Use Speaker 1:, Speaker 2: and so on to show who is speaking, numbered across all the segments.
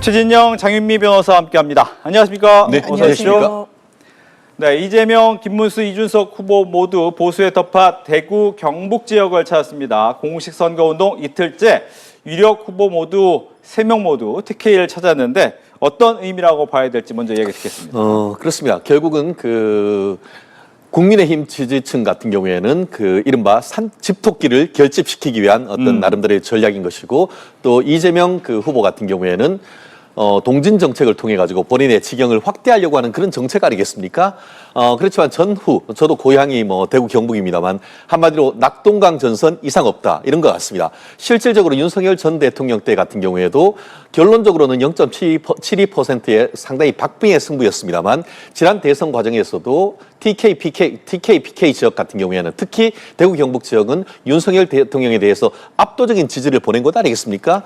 Speaker 1: 최진영, 장윤미 변호사와 함께합니다. 안녕하십니까?
Speaker 2: 네,
Speaker 1: 안녕하십니까? 네, 이재명, 김문수, 이준석 후보 모두 보수의 텃밭 대구 경북 지역을 찾았습니다. 공식 선거운동 이틀째 유력 후보 모두 3명 모두 TK를 찾았는데 어떤 의미라고 봐야 될지 먼저 이야기 듣겠습니다.
Speaker 2: 그렇습니다. 결국은 국민의힘 지지층 같은 경우에는 이른바 집토끼를 결집시키기 위한 어떤 나름대로의 전략인 것이고, 또 이재명 후보 같은 경우에는 동진 정책을 통해 가지고 본인의 지경을 확대하려고 하는 그런 정책 아니겠습니까? 그렇지만 저도 고향이 대구 경북입니다만 한마디로 낙동강 전선 이상 없다 이런 것 같습니다. 실질적으로 윤석열 전 대통령 때 같은 경우에도 결론적으로는 0.72%의 상당히 박빙의 승부였습니다만 지난 대선 과정에서도 TK, PK 지역 같은 경우에는 특히 대구 경북 지역은 윤석열 대통령에 대해서 압도적인 지지를 보낸 것 아니겠습니까?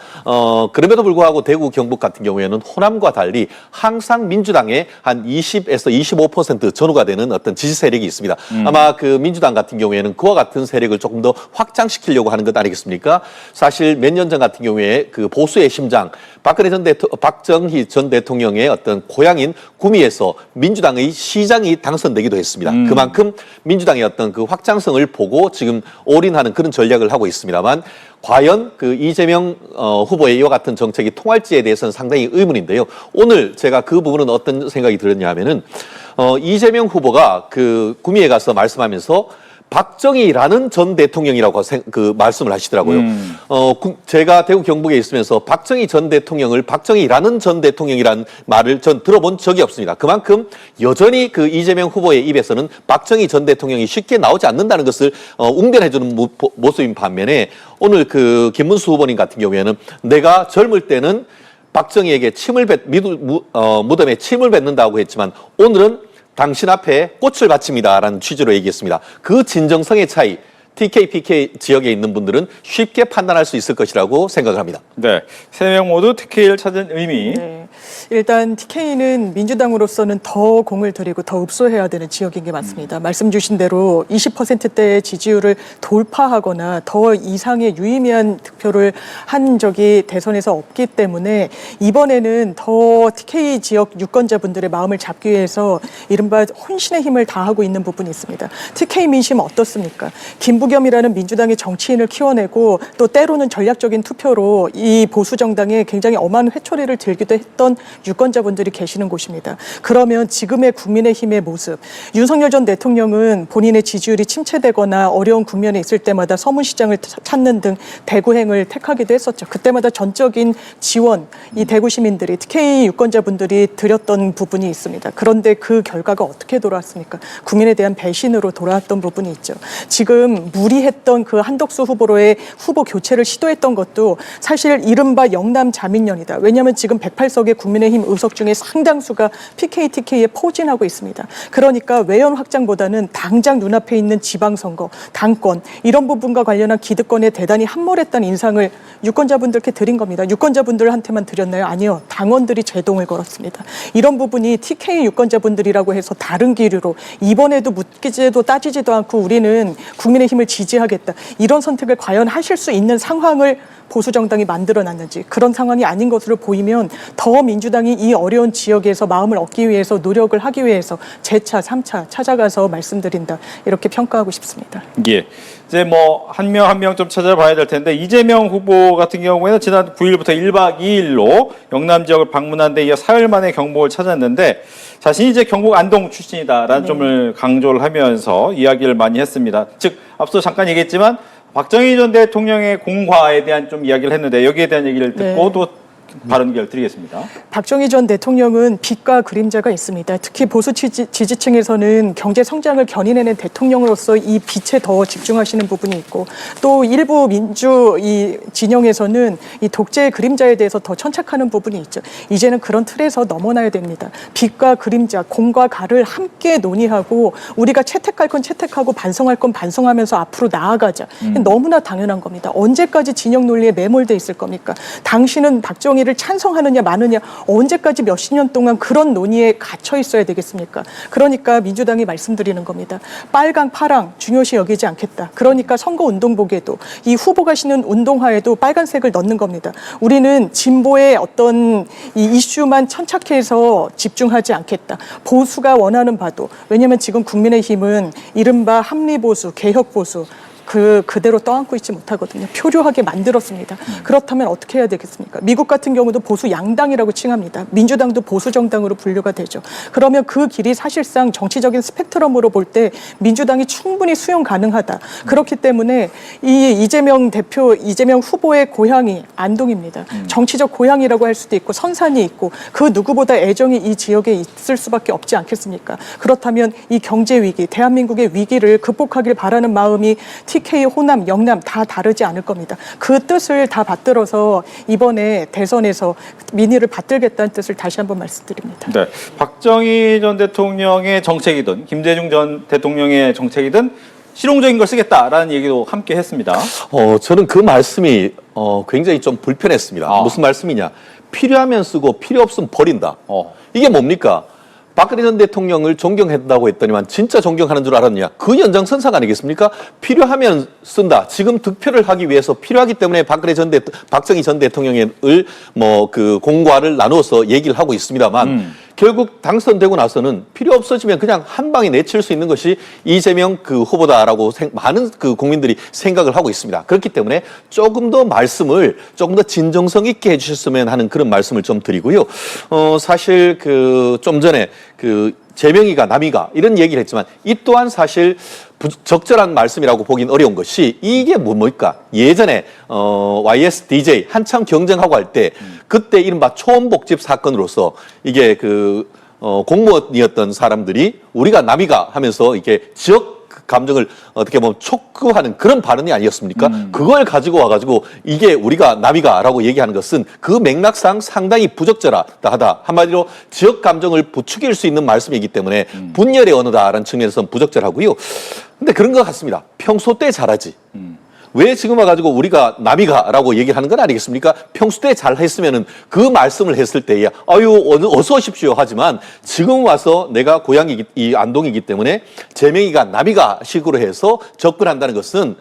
Speaker 2: 그럼에도 불구하고 대구 경북 같은 경우에는 호남과 달리 항상 민주당의 한 20에서 25% 전후가 되는 어떤 지지 세력이 있습니다. 아마 민주당 같은 경우에는 그와 같은 세력을 조금 더 확장시키려고 하는 것 아니겠습니까? 사실 몇 년 전 같은 경우에 보수의 심장 박정희 전 대통령의 어떤 고향인 구미에서 민주당의 시장이 당선되기도 했습니다. 그만큼 민주당의 어떤 확장성을 보고 지금 올인하는 그런 전략을 하고 있습니다만, 과연 이재명 후보의 이와 같은 정책이 통할지에 대해서는 상당히 의문인데요. 오늘 제가 그 부분은 어떤 생각이 들었냐 하면은 이재명 후보가 구미에 가서 말씀하면서 박정희라는 전 대통령이라고 말씀을 하시더라고요. 제가 대구 경북에 있으면서 박정희 전 대통령을 박정희라는 전 대통령이라는 말을 전 들어본 적이 없습니다. 그만큼 여전히 이재명 후보의 입에서는 박정희 전 대통령이 쉽게 나오지 않는다는 것을 웅변해주는 모습인 반면에, 오늘 김문수 후보님 같은 경우에는 내가 젊을 때는 박정희에게 무덤에 침을 뱉는다고 했지만 오늘은 당신 앞에 꽃을 바칩니다라는 취지로 얘기했습니다. 그 진정성의 차이, TK, PK 지역에 있는 분들은 쉽게 판단할 수 있을 것이라고 생각을 합니다.
Speaker 1: 네, 3명 모두 TK를 찾은 의미.
Speaker 3: 네. 일단 TK는 민주당으로서는 더 공을 들이고 더 읍소해야 되는 지역인 게 맞습니다. 말씀 주신 대로 20%대의 지지율을 돌파하거나 더 이상의 유의미한 득표를 한 적이 대선에서 없기 때문에 이번에는 더 TK 지역 유권자분들의 마음을 잡기 위해서 이른바 혼신의 힘을 다하고 있는 부분이 있습니다. TK 민심 어떻습니까? 김부겸이라는 민주당의 정치인을 키워내고 또 때로는 전략적인 투표로 이 보수 정당에 굉장히 엄한 회초리를 들기도 했던 유권자분들이 계시는 곳입니다. 그러면 지금의 국민의힘의 모습, 윤석열 전 대통령은 본인의 지지율이 침체되거나 어려운 국면에 있을 때마다 서문시장을 찾는 등 대구행을 택하기도 했었죠. 그때마다 전적인 지원, 이 대구 시민들이 TK 유권자분들이 드렸던 부분이 있습니다. 그런데 그 결과가 어떻게 돌아왔습니까? 국민에 대한 배신으로 돌아왔던 부분이 있죠. 지금 무리했던 한덕수 후보로의 후보 교체를 시도했던 것도 사실 이른바 영남 자민련이다. 왜냐하면 지금 108석의 국민의힘 의석 중에 상당수가 PK, TK에 포진하고 있습니다. 그러니까 외연 확장보다는 당장 눈앞에 있는 지방선거, 당권 이런 부분과 관련한 기득권에 대단히 함몰했다는 인상을 유권자분들께 드린 겁니다. 유권자분들한테만 드렸나요? 아니요. 당원들이 제동을 걸었습니다. 이런 부분이 TK 유권자분들이라고 해서 다른 기류로 이번에도 묻지도 따지지도 않고 우리는 국민의힘을 지지하겠다. 이런 선택을 과연 하실 수 있는 상황을 보수정당이 만들어놨는지, 그런 상황이 아닌 것으로 보이면 더 민주당이 이 어려운 지역에서 마음을 얻기 위해서 노력을 하기 위해서 재차, 3차 찾아가서 말씀드린다. 이렇게 평가하고 싶습니다.
Speaker 1: 예. 이제 한 명 한 명 좀 찾아봐야 될 텐데, 이재명 후보 같은 경우에는 지난 9일부터 1박 2일로 영남 지역을 방문한 데 이어 사흘 만에 경북을 찾았는데, 자신이 이제 경북 안동 출신이다라는 점을 강조를 하면서 이야기를 많이 했습니다. 즉, 앞서 잠깐 얘기했지만 박정희 전 대통령의 공과에 대한 좀 이야기를 했는데, 여기에 대한 얘기를 듣고 또 발언 기회를 드리겠습니다.
Speaker 3: 박정희 전 대통령은 빛과 그림자가 있습니다. 특히 보수 지지층에서는 경제 성장을 견인해낸 대통령으로서 이 빛에 더 집중하시는 부분이 있고, 또 일부 민주 진영에서는 이 독재의 그림자에 대해서 더 천착하는 부분이 있죠. 이제는 그런 틀에서 넘어나야 됩니다. 빛과 그림자, 공과 가를 함께 논의하고 우리가 채택할 건 채택하고 반성할 건 반성하면서 앞으로 나아가자. 너무나 당연한 겁니다. 언제까지 진영 논리에 매몰돼 있을 겁니까? 당신은 박정희 김정일을 찬성하느냐 마느냐 언제까지 몇십 년 동안 그런 논의에 갇혀 있어야 되겠습니까? 그러니까 민주당이 말씀드리는 겁니다. 빨강, 파랑 중요시 여기지 않겠다. 그러니까 선거운동복에도 이 후보가 신는 운동화에도 빨간색을 넣는 겁니다. 우리는 진보의 어떤 이 이슈만 천착해서 집중하지 않겠다. 보수가 원하는 바도, 왜냐하면 지금 국민의힘은 이른바 합리보수, 개혁보수 그대로 떠안고 있지 못하거든요. 표류하게 만들었습니다. 그렇다면 어떻게 해야 되겠습니까? 미국 같은 경우도 보수 양당이라고 칭합니다. 민주당도 보수 정당으로 분류가 되죠. 그러면 그 길이 사실상 정치적인 스펙트럼으로 볼 때 민주당이 충분히 수용 가능하다. 그렇기 때문에 이 이재명 후보의 고향이 안동입니다. 정치적 고향이라고 할 수도 있고 선산이 있고 그 누구보다 애정이 이 지역에 있을 수밖에 없지 않겠습니까? 그렇다면 이 경제 위기, 대한민국의 위기를 극복하길 바라는 마음이 TK, 호남, 영남 다 다르지 않을 겁니다. 그 뜻을 다 받들어서 이번에 대선에서 민의를 받들겠다는 뜻을 다시 한번 말씀드립니다.
Speaker 1: 네, 박정희 전 대통령의 정책이든 김대중 전 대통령의 정책이든 실용적인 걸 쓰겠다라는 얘기도 함께 했습니다.
Speaker 2: 저는 그 말씀이 굉장히 좀 불편했습니다. 무슨 말씀이냐? 필요하면 쓰고 필요 없으면 버린다. 이게 뭡니까? 박근혜 전 대통령을 존경했다고 했더니만 진짜 존경하는 줄 알았느냐? 그 연장선상 아니겠습니까? 필요하면 쓴다. 지금 득표를 하기 위해서 필요하기 때문에 박정희 전 대통령을 공과를 나누어서 얘기를 하고 있습니다만 결국 당선되고 나서는 필요 없어지면 그냥 한 방에 내칠 수 있는 것이 이재명 후보다라고 많은 국민들이 생각을 하고 있습니다. 그렇기 때문에 조금 더 말씀을 조금 더 진정성 있게 해주셨으면 하는 그런 말씀을 좀 드리고요. 사실 좀 전에 재명이가 남이가 이런 얘기를 했지만 이 또한 사실 적절한 말씀이라고 보긴 어려운 것이 이게 뭡니까? 예전에 YS DJ 한참 경쟁하고 할 때 그때 이른바 초원복집 사건으로서 이게 공무원이었던 사람들이 우리가 남이가 하면서 이게 지역 감정을 어떻게 보면 촉구하는 그런 발언이 아니었습니까? 그걸 가지고 와가지고 이게 우리가 남이가라고 얘기하는 것은 그 맥락상 상당히 부적절하다. 한마디로 지역 감정을 부추길 수 있는 말씀이기 때문에 분열의 언어다라는 측면에서는 부적절하고요. 근데 그런 것 같습니다. 평소 때 잘하지. 왜 지금 와가지고 우리가 남이가라고 얘기를 하는 건 아니겠습니까? 평소 때 잘했으면은 그 말씀을 했을 때에 어서 오십시오 하지만 지금 와서 내가 고향이 이 안동이기 때문에 재명이가 남이가 식으로 해서 접근한다는 것은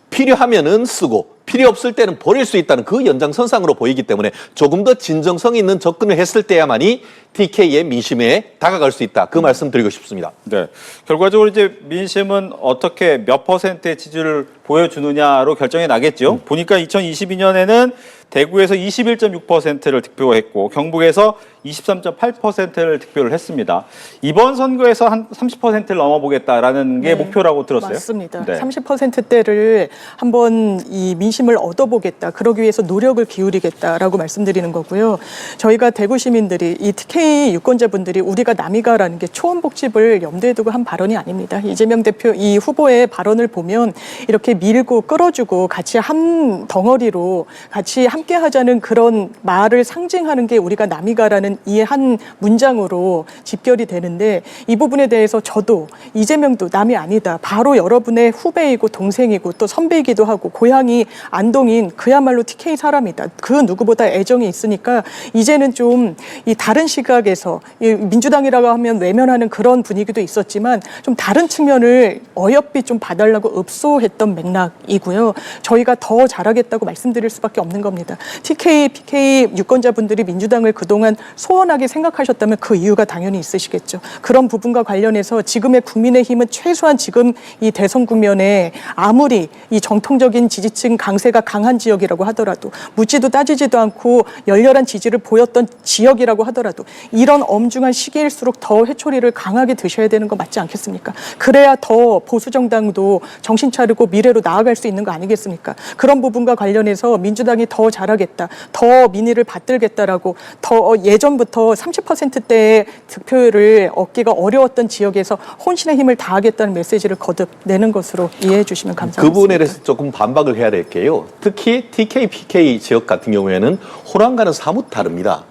Speaker 2: 필요하면은 쓰고 필요 없을 때는 버릴 수 있다는 그 연장선상으로 보이기 때문에 조금 더 진정성 있는 접근을 했을 때야만이 TK의 민심에 다가갈 수 있다. 그 말씀 드리고 싶습니다.
Speaker 1: 네. 결과적으로 이제 민심은 어떻게 몇 %의 지지를 보여주느냐로 결정이 나겠죠. 보니까 2022년에는 대구에서 21.6%를 득표했고 경북에서 23.8%를 득표를 했습니다. 이번 선거에서 한 30%를 넘어보겠다라는 게 목표라고 들었어요.
Speaker 3: 맞습니다.
Speaker 1: 네.
Speaker 3: 30%대를 한번 이 민심을 얻어보겠다. 그러기 위해서 노력을 기울이겠다라고 말씀드리는 거고요. 저희가 대구 시민들이 이 TK 유권자분들이 우리가 남이가라는 게 초원복집을 염두에 두고 한 발언이 아닙니다. 이재명 대표 이 후보의 발언을 보면 이렇게 밀고 끌어주고 같이 한 덩어리로 같이 함께 하자는 그런 말을 상징하는 게 우리가 남이가라는 이 한 문장으로 집결이 되는데 이 부분에 대해서 저도 이재명도 남이 아니다. 바로 여러분의 후배이고 동생이고 또 선배이기도 하고 고향이 안동인 그야말로 TK 사람이다. 그 누구보다 애정이 있으니까 이제는 좀 이 다른 시각에서 이 민주당이라고 하면 외면하는 그런 분위기도 있었지만 좀 다른 측면을 어여삐 좀 봐달라고 읍소했던 맥락이고요. 저희가 더 잘하겠다고 말씀드릴 수밖에 없는 겁니다. TK, PK 유권자분들이 민주당을 그동안 소원하게 생각하셨다면 그 이유가 당연히 있으시겠죠. 그런 부분과 관련해서 지금의 국민의힘은 최소한 지금 이 대선 국면에 아무리 이 정통적인 지지층 강세가 강한 지역이라고 하더라도 묻지도 따지지도 않고 열렬한 지지를 보였던 지역이라고 하더라도 이런 엄중한 시기일수록 더 회초리를 강하게 드셔야 되는 거 맞지 않겠습니까? 그래야 더 보수 정당도 정신 차리고 미래로 나아갈 수 있는 거 아니겠습니까? 그런 부분과 관련해서 민주당이 더 잘하겠다, 더 민의를 받들겠다라고 더 예전부터 30%대의 득표율을 얻기가 어려웠던 지역에서 혼신의 힘을 다하겠다는 메시지를 거듭 내는 것으로 이해해 주시면 감사하겠습니다.
Speaker 2: 그 부분에 대해서 조금 반박을 해야 될 게요. 특히 TK, PK 지역 같은 경우에는 호랑과는 사뭇 다릅니다.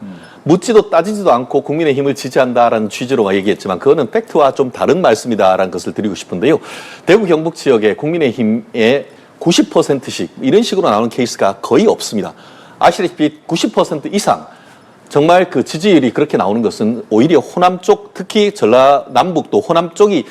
Speaker 2: 묻지도 따지지도 않고 국민의힘을 지지한다라는 취지로 얘기했지만 그거는 팩트와 좀 다른 말씀이다라는 것을 드리고 싶은데요. 대구 경북 지역에 국민의힘의 90%씩 이런 식으로 나오는 케이스가 거의 없습니다. 아시다시피 90% 이상 정말 그 지지율이 그렇게 나오는 것은 오히려 호남 쪽, 특히 전라남북도 호남 쪽이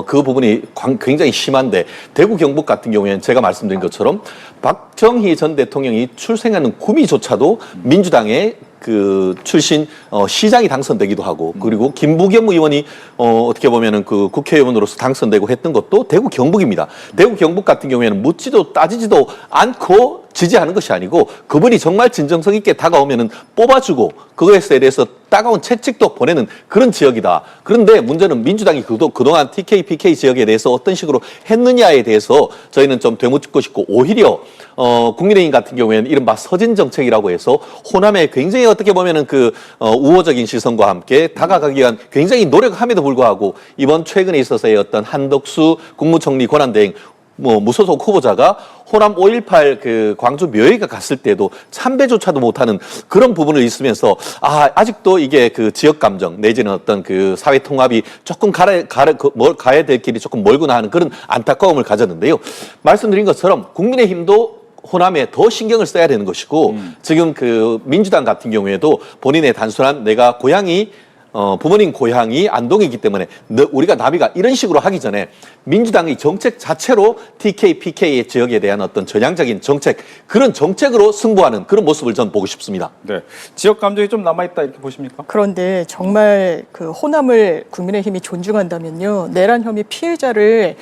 Speaker 2: 그 부분이 굉장히 심한데, 대구 경북 같은 경우에는 제가 말씀드린 것처럼 박정희 전 대통령이 출생하는 구미조차도 민주당의 그 출신 시장이 당선되기도 하고, 그리고 김부겸 의원이 어떻게 보면은 그 국회의원으로서 당선되고 했던 것도 대구 경북입니다. 대구 경북 같은 경우에는 묻지도 따지지도 않고 지지하는 것이 아니고, 그분이 정말 진정성 있게 다가오면은 뽑아주고 그거에 대해서 따가운 채찍도 보내는 그런 지역이다. 그런데 문제는 민주당이 그동안 TK, PK 지역에 대해서 어떤 식으로 했느냐에 대해서 저희는 좀 되묻고 싶고, 오히려 국민의힘 같은 경우에는 이른바 서진 정책이라고 해서 호남에 굉장히 어떻게 보면은 그 우호적인 시선과 함께 다가가기 위한 굉장히 노력함에도 불구하고, 이번 최근에 있어서의 어떤 한덕수 국무총리 권한대행 무소속 후보자가 호남 5.18 그 광주 묘역에 갔을 때도 참배조차도 못하는 그런 부분을 있으면서, 아직도 이게 그 지역 감정 내지는 어떤 그 사회 통합이 조금 가야 될 길이 조금 멀구나 하는 그런 안타까움을 가졌는데요. 말씀드린 것처럼 국민의힘도 호남에 더 신경을 써야 되는 것이고, 지금 그 민주당 같은 경우에도 본인의 단순한 내가 고향이 부모님 고향이 안동이기 때문에 우리가 나비가 이런 식으로 하기 전에 민주당의 정책 자체로 TK, PK의 지역에 대한 어떤 전향적인 정책, 그런 정책으로 승부하는 그런 모습을 전 보고 싶습니다.
Speaker 1: 네. 지역 감정이 좀 남아있다 이렇게 보십니까?
Speaker 3: 그런데 정말 그 호남을 국민의힘이 존중한다면요, 내란 혐의 피해자를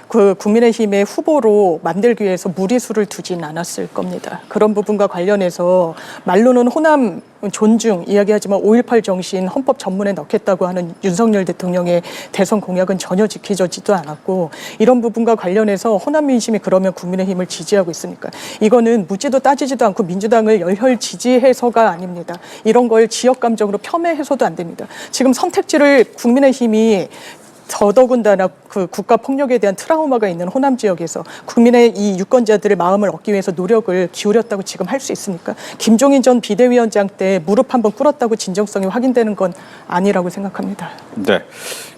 Speaker 3: 그 국민의힘의 후보로 만들기 위해서 무리수를 두진 않았을 겁니다. 그런 부분과 관련해서 말로는 호남 존중 이야기하지만 5.18 정신 헌법 전문에 넣겠다고 하는 윤석열 대통령의 대선 공약은 전혀 지켜지지도 않았고, 이런 부분과 관련해서 호남 민심이 그러면 국민의힘을 지지하고 있습니까? 이거는 묻지도 따지지도 않고 민주당을 열혈 지지해서가 아닙니다. 이런 걸 지역 감정으로 폄훼해서도 안 됩니다. 지금 선택지를 국민의힘이 더더군다나 그 국가 폭력에 대한 트라우마가 있는 호남 지역에서 국민의 이 유권자들의 마음을 얻기 위해서 노력을 기울였다고 지금 할 수 있습니까? 김종인 전 비대위원장 때 무릎 한번 꿇었다고 진정성이 확인되는 건 아니라고 생각합니다.
Speaker 1: 네.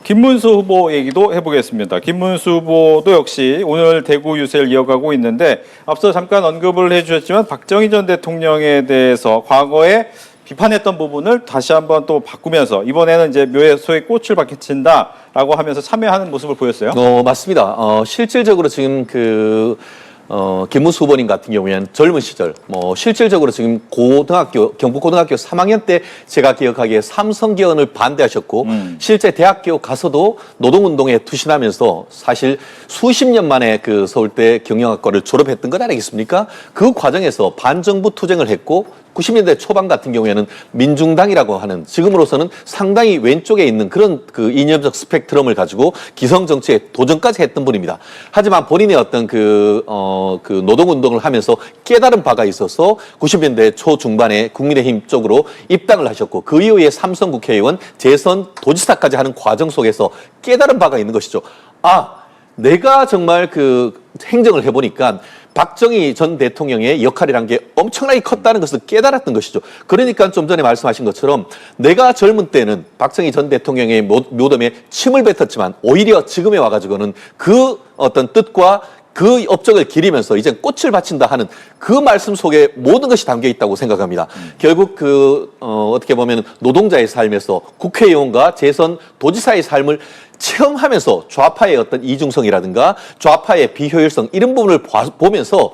Speaker 1: 김문수 후보 얘기도 해보겠습니다. 김문수 후보도 역시 오늘 대구 유세를 이어가고 있는데, 앞서 잠깐 언급을 해주셨지만 박정희 전 대통령에 대해서 과거에 비판했던 부분을 다시 한번 또 바꾸면서 이번에는 이제 묘에 소의 꽃을 박힌다라고 하면서 참여하는 모습을 보였어요.
Speaker 2: 맞습니다. 실질적으로 지금 김문수 후보님 같은 경우에는 젊은 시절, 실질적으로 지금 경북고등학교 3학년 때 제가 기억하기에 삼성개헌을 반대하셨고, 실제 대학교 가서도 노동운동에 투신하면서 사실 수십 년 만에 그 서울대 경영학과를 졸업했던 것 아니겠습니까? 그 과정에서 반정부 투쟁을 했고, 90년대 초반 같은 경우에는 민중당이라고 하는, 지금으로서는 상당히 왼쪽에 있는 그런 그 이념적 스펙트럼을 가지고 기성 정치에 도전까지 했던 분입니다. 하지만 본인의 어떤 그 노동운동을 하면서 깨달은 바가 있어서 90년대 초중반에 국민의힘 쪽으로 입당을 하셨고, 그 이후에 삼성 국회의원, 재선, 도지사까지 하는 과정 속에서 깨달은 바가 있는 것이죠. 내가 정말 그 행정을 해보니까 박정희 전 대통령의 역할이란 게 엄청나게 컸다는 것을 깨달았던 것이죠. 그러니까 좀 전에 말씀하신 것처럼 내가 젊은 때는 박정희 전 대통령의 묘덤에 침을 뱉었지만, 오히려 지금에 와가지고는 그 어떤 뜻과 그 업적을 기리면서 이제 꽃을 바친다 하는 그 말씀 속에 모든 것이 담겨 있다고 생각합니다. 결국 어떻게 보면 노동자의 삶에서 국회의원과 재선 도지사의 삶을 체험하면서 좌파의 어떤 이중성이라든가 좌파의 비효율성, 이런 부분을 보면서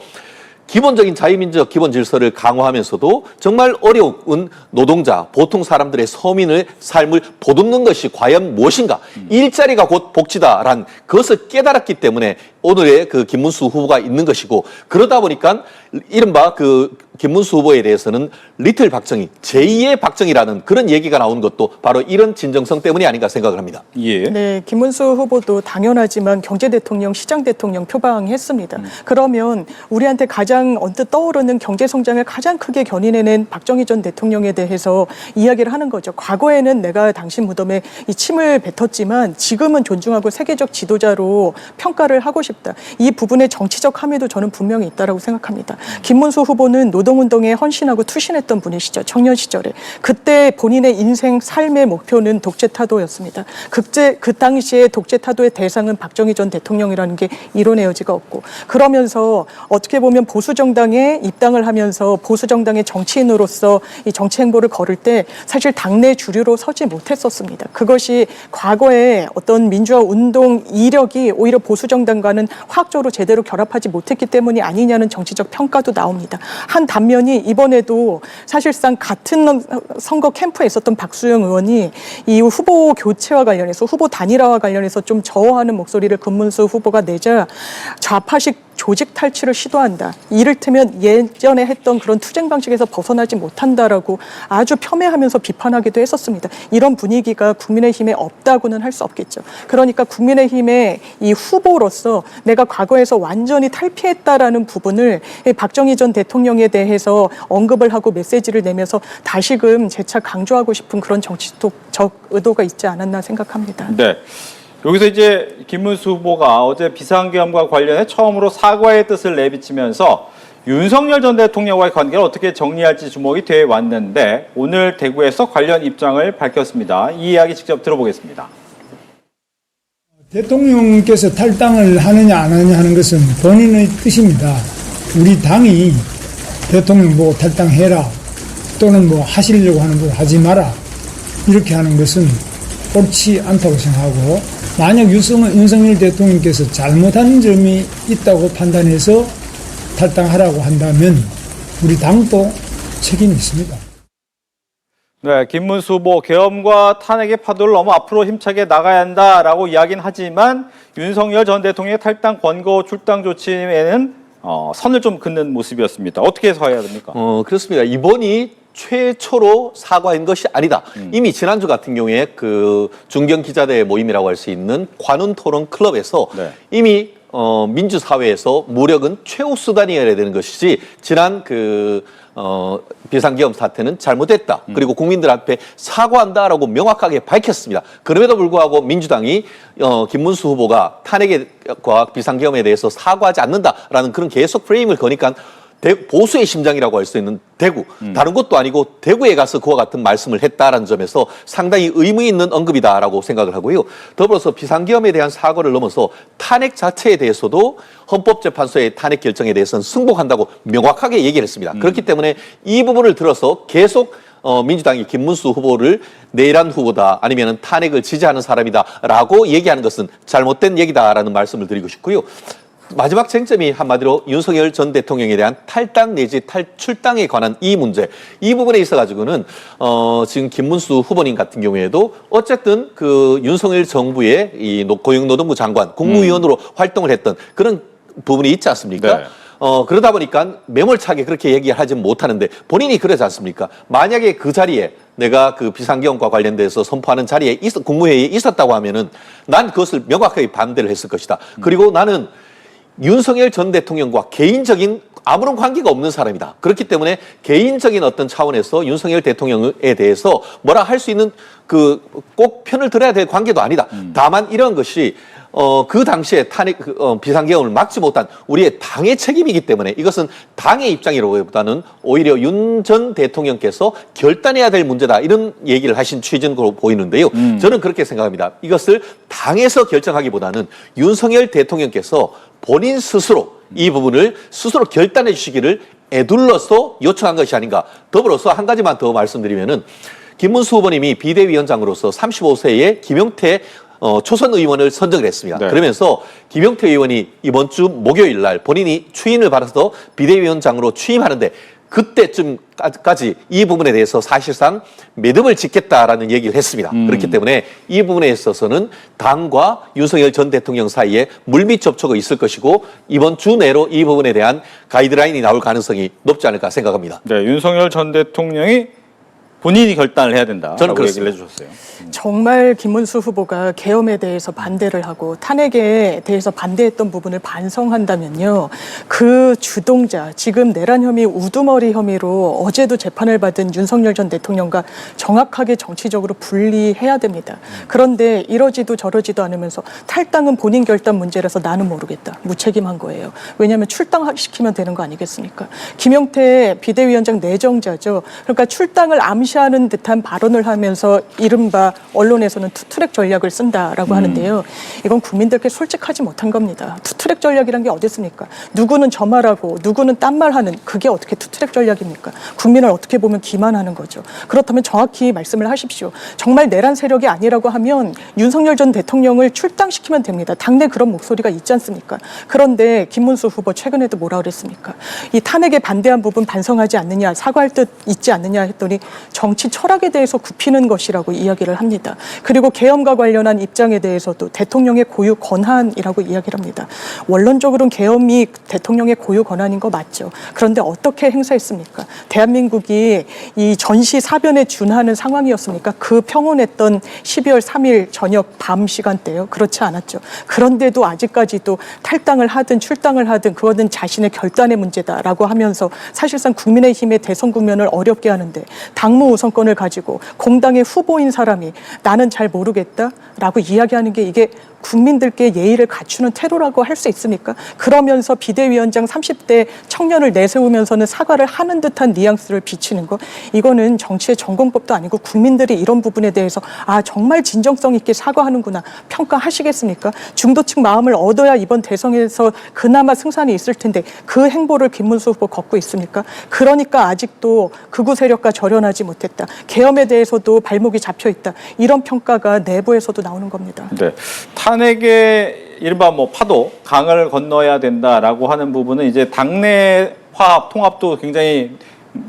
Speaker 2: 기본적인 자유민주적 기본 질서를 강화하면서도 정말 어려운 노동자, 보통 사람들의 서민의 삶을 보듬는 것이 과연 무엇인가, 일자리가 곧 복지다라는 그것을 깨달았기 때문에 오늘의 그 김문수 후보가 있는 것이고, 그러다 보니까 이른바 그 김문수 후보에 대해서는 리틀 박정희, 제2의 박정희라는 그런 얘기가 나오는 것도 바로 이런 진정성 때문이 아닌가 생각을 합니다.
Speaker 1: 예.
Speaker 3: 네, 김문수 후보도 당연하지만 경제 대통령, 시장 대통령 표방했습니다. 그러면 우리한테 가장 언뜻 떠오르는 경제 성장을 가장 크게 견인해낸 박정희 전 대통령에 대해서 이야기를 하는 거죠. 과거에는 내가 당신 무덤에 이 침을 뱉었지만 지금은 존중하고 세계적 지도자로 평가를 하고 싶다. 이 부분의 정치적 함의도 저는 분명히 있다라고 생각합니다. 김문수 후보는 노동운동에 헌신하고 투신했던 분이시죠. 청년 시절에. 그때 본인의 인생 삶의 목표는 독재타도였습니다. 그 당시에 독재타도의 대상은 박정희 전 대통령이라는 게 이론의 여지가 없고, 그러면서 어떻게 보면 보수 보수 정당에 입당을 하면서 보수 정당의 정치인으로서 이 정치 행보를 걸을 때 사실 당내 주류로 서지 못했었습니다. 그것이 과거에 어떤 민주화 운동 이력이 오히려 보수 정당과는 화학적으로 제대로 결합하지 못했기 때문이 아니냐는 정치적 평가도 나옵니다. 한 단면이 이번에도 사실상 같은 선거 캠프에 있었던 박수영 의원이 이 후보 교체와 관련해서 후보 단일화와 관련해서 좀 저어하는 목소리를 김문수 후보가 내자 좌파식 조직 탈취를 시도한다. 이를테면 예전에 했던 그런 투쟁 방식에서 벗어나지 못한다라고 아주 폄훼하면서 비판하기도 했었습니다. 이런 분위기가 국민의힘에 없다고는 할 수 없겠죠. 그러니까 국민의힘의 이 후보로서 내가 과거에서 완전히 탈피했다라는 부분을 박정희 전 대통령에 대해서 언급을 하고 메시지를 내면서 다시금 재차 강조하고 싶은 그런 정치적 의도가 있지 않았나 생각합니다.
Speaker 1: 네. 여기서 이제 김문수 후보가 어제 비상계엄과 관련해 처음으로 사과의 뜻을 내비치면서 윤석열 전 대통령과의 관계를 어떻게 정리할지 주목이 돼 왔는데 오늘 대구에서 관련 입장을 밝혔습니다. 이 이야기 직접 들어보겠습니다.
Speaker 4: 대통령께서 탈당을 하느냐 안 하느냐 하는 것은 본인의 뜻입니다. 우리 당이 대통령 보고 탈당해라 또는 뭐 하시려고 하는 거 하지 마라 이렇게 하는 것은 옳지 않다고 생각하고 만약 윤석열 대통령께서 잘못한 점이 있다고 판단해서 탈당하라고 한다면 우리 당도 책임이 있습니다.
Speaker 1: 네, 김문수 후보 계엄과 탄핵의 파도를 너무 앞으로 힘차게 나가야 한다라고 이야기는 하지만 윤석열 전 대통령의 탈당 권고 출당 조치에는 선을 좀 긋는 모습이었습니다. 어떻게 해서 해야 됩니까?
Speaker 2: 그렇습니다. 이번이 최초로 사과한 것이 아니다. 이미 지난주 같은 경우에 그 중견 기자대 모임이라고 할 수 있는 관훈 토론 클럽에서
Speaker 1: 네.
Speaker 2: 이미 민주사회에서 무력은 최후 수단이어야 되는 것이지 지난 비상계엄 사태는 잘못됐다. 그리고 국민들 앞에 사과한다라고 명확하게 밝혔습니다. 그럼에도 불구하고 민주당이 김문수 후보가 탄핵과 비상계엄에 대해서 사과하지 않는다라는 그런 계속 프레임을 거니까 보수의 심장이라고 할 수 있는 대구, 다른 것도 아니고 대구에 가서 그와 같은 말씀을 했다라는 점에서 상당히 의미 있는 언급이다라고 생각을 하고요. 더불어서 비상계엄에 대한 사과를 넘어서 탄핵 자체에 대해서도 헌법재판소의 탄핵 결정에 대해서는 승복한다고 명확하게 얘기를 했습니다. 그렇기 때문에 이 부분을 들어서 계속 민주당이 김문수 후보를 내란 후보다 아니면 탄핵을 지지하는 사람이다라고 얘기하는 것은 잘못된 얘기다라는 말씀을 드리고 싶고요. 마지막 쟁점이 한마디로 윤석열 전 대통령에 대한 탈당 내지 탈출당에 관한 이 문제, 이 부분에 있어 가지고는 지금 김문수 후보님 같은 경우에도 어쨌든 그 윤석열 정부의 이 고용노동부 장관 국무위원으로 활동을 했던 그런 부분이 있지 않습니까?
Speaker 1: 네.
Speaker 2: 그러다 보니까 매몰차게 그렇게 얘기하지 못하는데 본인이 그러지 않습니까? 만약에 그 자리에 내가 그 비상계엄과 관련돼서 선포하는 자리에 국무회의에 있었다고 하면은 난 그것을 명확하게 반대를 했을 것이다. 그리고 나는 윤석열 전 대통령과 개인적인 아무런 관계가 없는 사람이다. 그렇기 때문에 개인적인 어떤 차원에서 윤석열 대통령에 대해서 뭐라 할 수 있는 꼭 편을 들어야 될 관계도 아니다. 다만 이런 것이 그 당시에 탄핵 비상계엄을 막지 못한 우리의 당의 책임이기 때문에 이것은 당의 입장이라기보다는 오히려 윤 전 대통령께서 결단해야 될 문제다 이런 얘기를 하신 취지로 보이는데요. 저는 그렇게 생각합니다. 이것을 당에서 결정하기보다는 윤석열 대통령께서 본인 스스로 이 부분을 스스로 결단해 주시기를 애둘러서 요청한 것이 아닌가. 더불어서 한 가지만 더 말씀드리면은 김문수 후보님이 비대위원장으로서 35세의 김용태 초선 의원을 선정을 했습니다.
Speaker 1: 네.
Speaker 2: 그러면서 김용태 의원이 이번 주 목요일 날 본인이 추인을 받아서 비대위원장으로 취임하는데 그때쯤까지 이 부분에 대해서 사실상 매듭을 짓겠다라는 얘기를 했습니다. 그렇기 때문에 이 부분에 있어서는 당과 윤석열 전 대통령 사이에 물밑 접촉이 있을 것이고 이번 주 내로 이 부분에 대한 가이드라인이 나올 가능성이 높지 않을까 생각합니다.
Speaker 1: 네, 윤석열 전 대통령이 본인이 결단을 해야 된다라고
Speaker 2: 저는
Speaker 1: 얘기를
Speaker 2: 그렇습니다.
Speaker 1: 해주셨어요.
Speaker 3: 정말 김문수 후보가 계엄에 대해서 반대를 하고 탄핵에 대해서 반대했던 부분을 반성한다면요. 그 주동자, 지금 내란 혐의, 우두머리 혐의로 어제도 재판을 받은 윤석열 전 대통령과 정확하게 정치적으로 분리해야 됩니다. 그런데 이러지도 저러지도 않으면서 탈당은 본인 결단 문제라서 나는 모르겠다. 무책임한 거예요. 왜냐하면 출당시키면 되는 거 아니겠습니까? 김용태 비대위원장 내정자죠. 그러니까 출당을 암시하는 방치하는 듯한 발언을 하면서 이른바 언론에서는 투트랙 전략을 쓴다라고 하는데요. 이건 국민들께 솔직하지 못한 겁니다. 투트랙 전략이란 게 어디 있습니까? 누구는 저 말하고 누구는 딴 말하는 그게 어떻게 투트랙 전략입니까? 국민을 어떻게 보면 기만하는 거죠. 그렇다면 정확히 말씀을 하십시오. 정말 내란 세력이 아니라고 하면 윤석열 전 대통령을 출당시키면 됩니다. 당내 그런 목소리가 있지 않습니까? 그런데 김문수 후보 최근에도 뭐라 그랬습니까? 이 탄핵에 반대한 부분 반성하지 않느냐, 사과할 듯 있지 않느냐 했더니 정치 철학에 대해서 굽히는 것이라고 이야기를 합니다. 그리고 계엄과 관련한 입장에 대해서도 대통령의 고유 권한이라고 이야기를 합니다. 원론적으로는 계엄이 대통령의 고유 권한인 거 맞죠. 그런데 어떻게 행사했습니까? 대한민국이 이 전시 사변에 준하는 상황이었습니까? 그 평온했던 12월 3일 저녁 밤 시간대요. 그렇지 않았죠. 그런데도 아직까지도 탈당을 하든 출당을 하든 그거는 자신의 결단의 문제다라고 하면서 사실상 국민의힘의 대선 국면을 어렵게 하는데 당무 우선권을 가지고 공당의 후보인 사람이 나는 잘 모르겠다라고 이야기하는 게 이게 국민들께 예의를 갖추는 태도라고 할 수 있습니까? 그러면서 비대위원장 30대 청년을 내세우면서는 사과를 하는 듯한 뉘앙스를 비치는 거 이거는 정치의 전공법도 아니고 국민들이 이런 부분에 대해서 아 정말 진정성 있게 사과하는구나 평가하시겠습니까? 중도층 마음을 얻어야 이번 대선에서 그나마 승산이 있을 텐데 그 행보를 김문수 후보 걷고 있습니까? 그러니까 아직도 극우 세력과 절연하지 못했다. 계엄에 대해서도 발목이 잡혀 있다. 이런 평가가 내부에서도 나오는 겁니다.
Speaker 1: 네. 탄핵의 이른바 뭐 파도, 강을 건너야 된다라고 하는 부분은 이제 당내 화합, 통합도 굉장히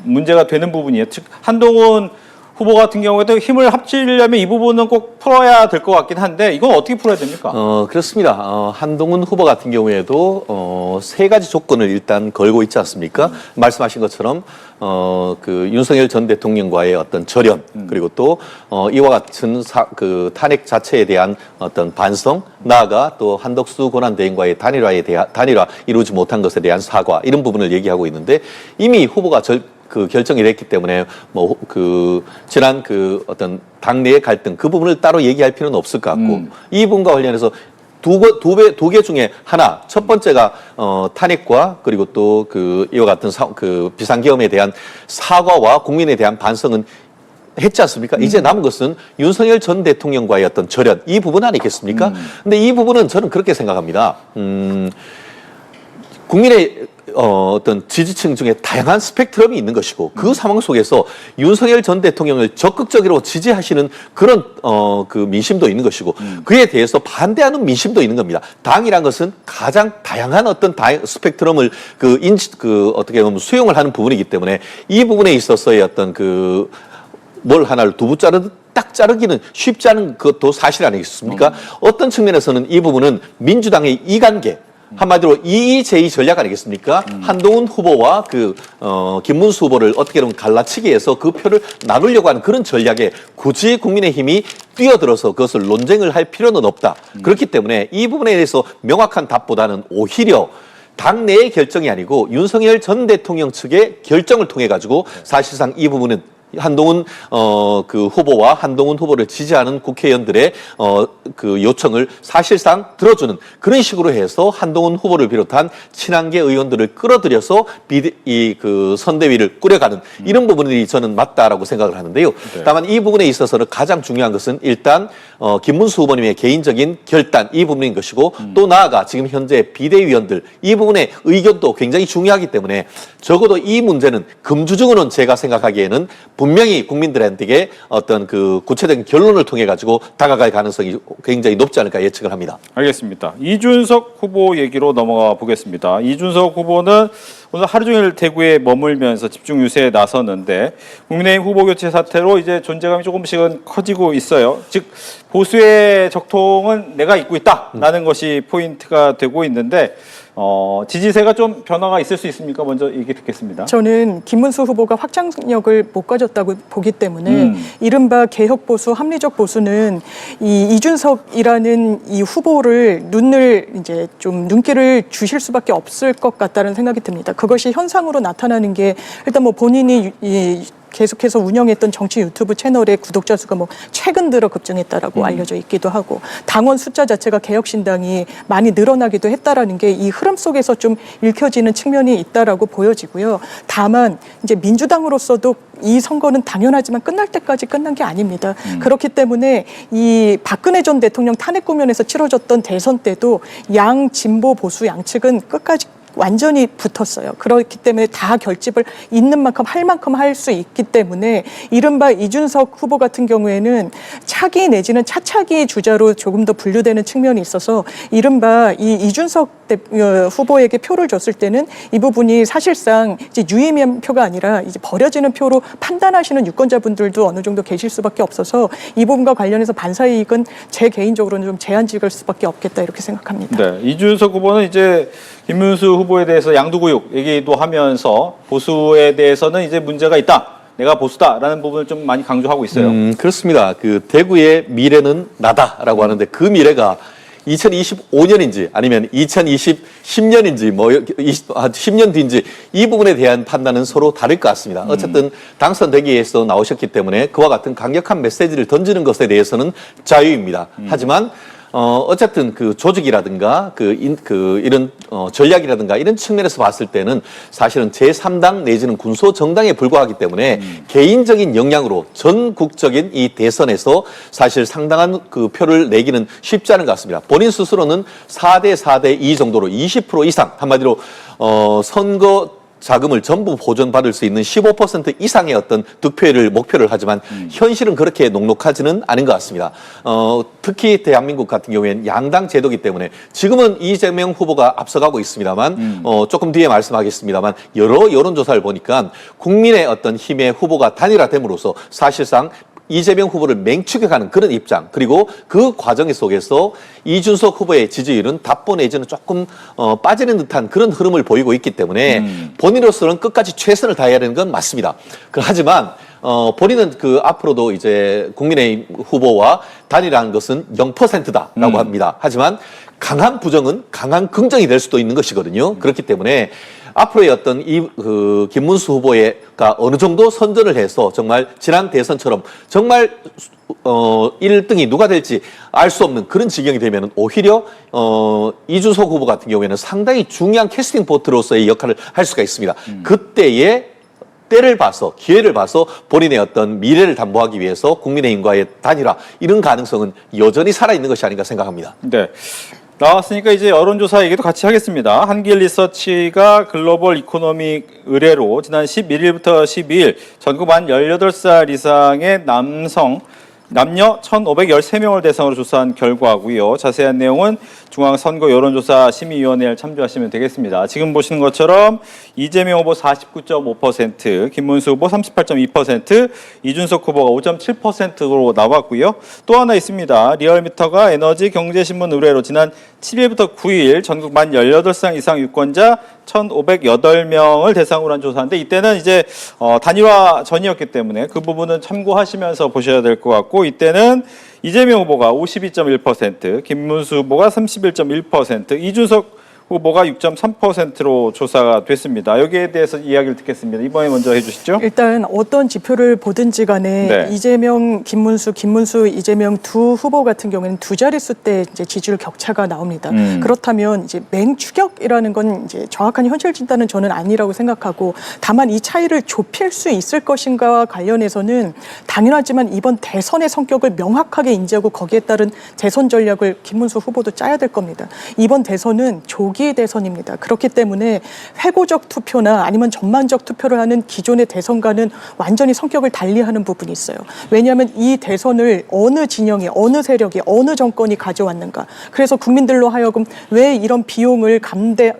Speaker 1: 문제가 되는 부분이에요. 즉 한동훈 후보 같은 경우에도 힘을 합치려면 이 부분은 꼭 풀어야 될 것 같긴 한데 이건 어떻게 풀어야 됩니까?
Speaker 2: 그렇습니다. 한동훈 후보 같은 경우에도 세 가지 조건을 일단 걸고 있지 않습니까? 말씀하신 것처럼 그 윤석열 전 대통령과의 어떤 절연 그리고 또 이와 같은 그 탄핵 자체에 대한 어떤 반성, 나아가 또 한덕수 권한대행과의 단일화 이루지 못한 것에 대한 사과 이런 부분을 얘기하고 있는데 이미 후보가 결정이 됐기 때문에 지난 어떤 당내의 갈등 그 부분을 따로 얘기할 필요는 없을 것 같고 이 부분과 관련해서 두 개 중에 하나 첫 번째가 탄핵과 그리고 또 이와 같은 비상계엄에 대한 사과와 국민에 대한 반성은 했지 않습니까? 이제 남은 것은 윤석열 전 대통령과의 어떤 절연 이 부분 아니겠습니까? 근데 이 부분은 저는 그렇게 생각합니다. 국민의 어떤 지지층 중에 다양한 스펙트럼이 있는 것이고 그 상황 속에서 윤석열 전 대통령을 적극적으로 지지하시는 그런 그 민심도 있는 것이고 그에 대해서 반대하는 민심도 있는 겁니다. 당이란 것은 가장 다양한 어떤 스펙트럼을 어떻게 보면 수용을 하는 부분이기 때문에 이 부분에 있어서의 어떤 뭘 하나를 두부 자르듯 딱 자르기는 쉽지 않은 것도 사실 아니겠습니까? 어떤 측면에서는 이 부분은 민주당의 이관계 한마디로 이의제의 전략 아니겠습니까? 한동훈 후보와 김문수 후보를 어떻게든 갈라치기 해서 그 표를 나누려고 하는 그런 전략에 굳이 국민의힘이 뛰어들어서 그것을 논쟁을 할 필요는 없다. 그렇기 때문에 이 부분에 대해서 명확한 답보다는 오히려 당내의 결정이 아니고 윤석열 전 대통령 측의 결정을 통해 가지고 사실상 이 부분은 한동훈 후보와 한동훈 후보를 지지하는 국회의원들의 요청을 사실상 들어주는 그런 식으로 해서 한동훈 후보를 비롯한 친한계 의원들을 끌어들여서 선대위를 꾸려가는 이런 부분들이 저는 맞다라고 생각을 하는데요.
Speaker 1: 네.
Speaker 2: 다만 이 부분에 있어서는 가장 중요한 것은 일단 김문수 후보님의 개인적인 결단 이 부분인 것이고 또 나아가 지금 현재 비대위원들 이 부분의 의견도 굉장히 중요하기 때문에 적어도 이 문제는 금주중으로는 제가 생각하기에는 분명히 국민들한테 어떤 구체적인 결론을 통해 가지고 다가갈 가능성이 굉장히 높지 않을까 예측을 합니다.
Speaker 1: 알겠습니다. 이준석 후보 얘기로 넘어가 보겠습니다. 이준석 후보는 오늘 하루 종일 대구에 머물면서 집중 유세에 나섰는데 국민의힘 후보 교체 사태로 이제 존재감이 조금씩은 커지고 있어요. 즉 보수의 적통은 내가 잇고 있다라는 것이 포인트가 되고 있는데 지지세가 좀 변화가 있을 수 있습니까? 먼저 얘기 듣겠습니다.
Speaker 3: 저는 김문수 후보가 확장력을 못 가졌다고 보기 때문에 이른바 개혁보수, 합리적 보수는 이 이준석이라는 이 후보를 눈길을 주실 수밖에 없을 것 같다는 생각이 듭니다. 그것이 현상으로 나타나는 게 일단 본인이 계속해서 운영했던 정치 유튜브 채널의 구독자 수가 뭐 최근 들어 급증했다라고 알려져 있기도 하고 당원 숫자 자체가 개혁신당이 많이 늘어나기도 했다라는 게 이 흐름 속에서 좀 읽혀지는 측면이 있다라고 보여지고요. 다만 이제 민주당으로서도 이 선거는 당연하지만 끝날 때까지 끝난 게 아닙니다. 그렇기 때문에 이 박근혜 전 대통령 탄핵 국면에서 치러졌던 대선 때도 양 진보 보수 양측은 끝까지 완전히 붙었어요. 그렇기 때문에 다 결집을 있는 만큼 할 만큼 할 수 있기 때문에 이른바 이준석 후보 같은 경우에는 차기 내지는 차차기 주자로 조금 더 분류되는 측면이 있어서 이른바 이 이준석 후보에게 표를 줬을 때는 이 부분이 사실상 이제 유의미한 표가 아니라 이제 버려지는 표로 판단하시는 유권자분들도 어느 정도 계실 수밖에 없어서 이 부분과 관련해서 반사이익은 제 개인적으로는 좀 제한적일 수밖에 없겠다 이렇게 생각합니다.
Speaker 1: 네, 이준석 후보는 이제 김문수 후보에 대해서 양두구육 얘기도 하면서 보수에 대해서는 이제 문제가 있다. 내가 보수다라는 부분을 좀 많이 강조하고 있어요.
Speaker 2: 그렇습니다. 그 대구의 미래는 나다라고 하는데 그 미래가 2025년인지 아니면 10년인지 뭐 10년 뒤인지 이 부분에 대한 판단은 서로 다를 것 같습니다. 어쨌든 당선되기 위해서 나오셨기 때문에 그와 같은 강력한 메시지를 던지는 것에 대해서는 자유입니다. 하지만 어쨌든 그 조직이라든가 이런 전략이라든가 이런 측면에서 봤을 때는 사실은 제3당 내지는 군소 정당에 불과하기 때문에 개인적인 역량으로 전국적인 이 대선에서 사실 상당한 그 표를 내기는 쉽지 않은 것 같습니다. 본인 스스로는 4대 4대 2 정도로 20% 이상 한마디로 선거 자금을 전부 보존받을 수 있는 15% 이상의 어떤 득표율을 목표를 하지만 현실은 그렇게 녹록하지는 않은 것 같습니다. 특히 대한민국 같은 경우에는 양당 제도이기 때문에 지금은 이재명 후보가 앞서가고 있습니다만 조금 뒤에 말씀하겠습니다만 여러 여론조사를 보니까 국민의 어떤 힘의 후보가 단일화됨으로써 사실상 이재명 후보를 맹추격하는 그런 입장 그리고 그 과정 속에서 이준석 후보의 지지율은 답보 내지는 조금 빠지는 듯한 그런 흐름을 보이고 있기 때문에 본인으로서는 끝까지 최선을 다해야 하는 건 맞습니다. 하지만 본인은 그 앞으로도 이제 국민의힘 후보와 단일화하는 것은 0%다라고 합니다. 하지만 강한 부정은 강한 긍정이 될 수도 있는 것이거든요. 그렇기 때문에 앞으로의 어떤 김문수 후보가 어느 정도 선전을 해서 정말 지난 대선처럼 정말 1등이 누가 될지 알 수 없는 그런 지경이 되면 오히려 이준석 후보 같은 경우에는 상당히 중요한 캐스팅 보트로서의 역할을 할 수가 있습니다. 그때의 때를 봐서 기회를 봐서 본인의 어떤 미래를 담보하기 위해서 국민의힘과의 단일화 이런 가능성은 여전히 살아있는 것이 아닌가 생각합니다.
Speaker 1: 네. 나왔으니까 이제 여론조사 얘기도 같이 하겠습니다. 한길 리서치가 글로벌 이코노믹 의뢰로 지난 11일부터 12일 전국 만 18살 이상의 남녀 1,513명을 대상으로 조사한 결과고요. 자세한 내용은 중앙선거 여론조사 심의위원회를 참조하시면 되겠습니다. 지금 보시는 것처럼 이재명 후보 49.5%, 김문수 후보 38.2%, 이준석 후보가 5.7%로 나왔고요. 또 하나 있습니다. 리얼미터가 에너지경제신문 의뢰로 지난 7일부터 9일 전국 만 18살 이상 유권자 1,508명을 대상으로 한 조사인데 이때는 이제 단일화 전이었기 때문에 그 부분은 참고하시면서 보셔야 될 것 같고 이때는 이재명 후보가 52.1%, 김문수 후보가 31.1%, 이준석 후보가 6.3%로 조사가 됐습니다. 여기에 대해서 이야기를 듣겠습니다. 이번에 먼저 해주시죠.
Speaker 3: 일단 어떤 지표를 보든지 간에
Speaker 1: 네.
Speaker 3: 이재명, 김문수, 이재명 두 후보 같은 경우에는 두 자릿수 때 이제 지지율 격차가 나옵니다. 그렇다면 이제 맹추격이라는 건 이제 정확한 현실 진단은 저는 아니라고 생각하고 다만 이 차이를 좁힐 수 있을 것인가와 관련해서는 당연하지만 이번 대선의 성격을 명확하게 인지하고 거기에 따른 대선 전략을 김문수 후보도 짜야 될 겁니다. 이번 대선은 조기 대선입니다. 그렇기 때문에 회고적 투표나 아니면 전망적 투표를 하는 기존의 대선과는 완전히 성격을 달리하는 부분이 있어요. 왜냐하면 이 대선을 어느 진영이, 어느 세력이, 어느 정권이 가져왔는가. 그래서 국민들로 하여금 왜 이런 비용을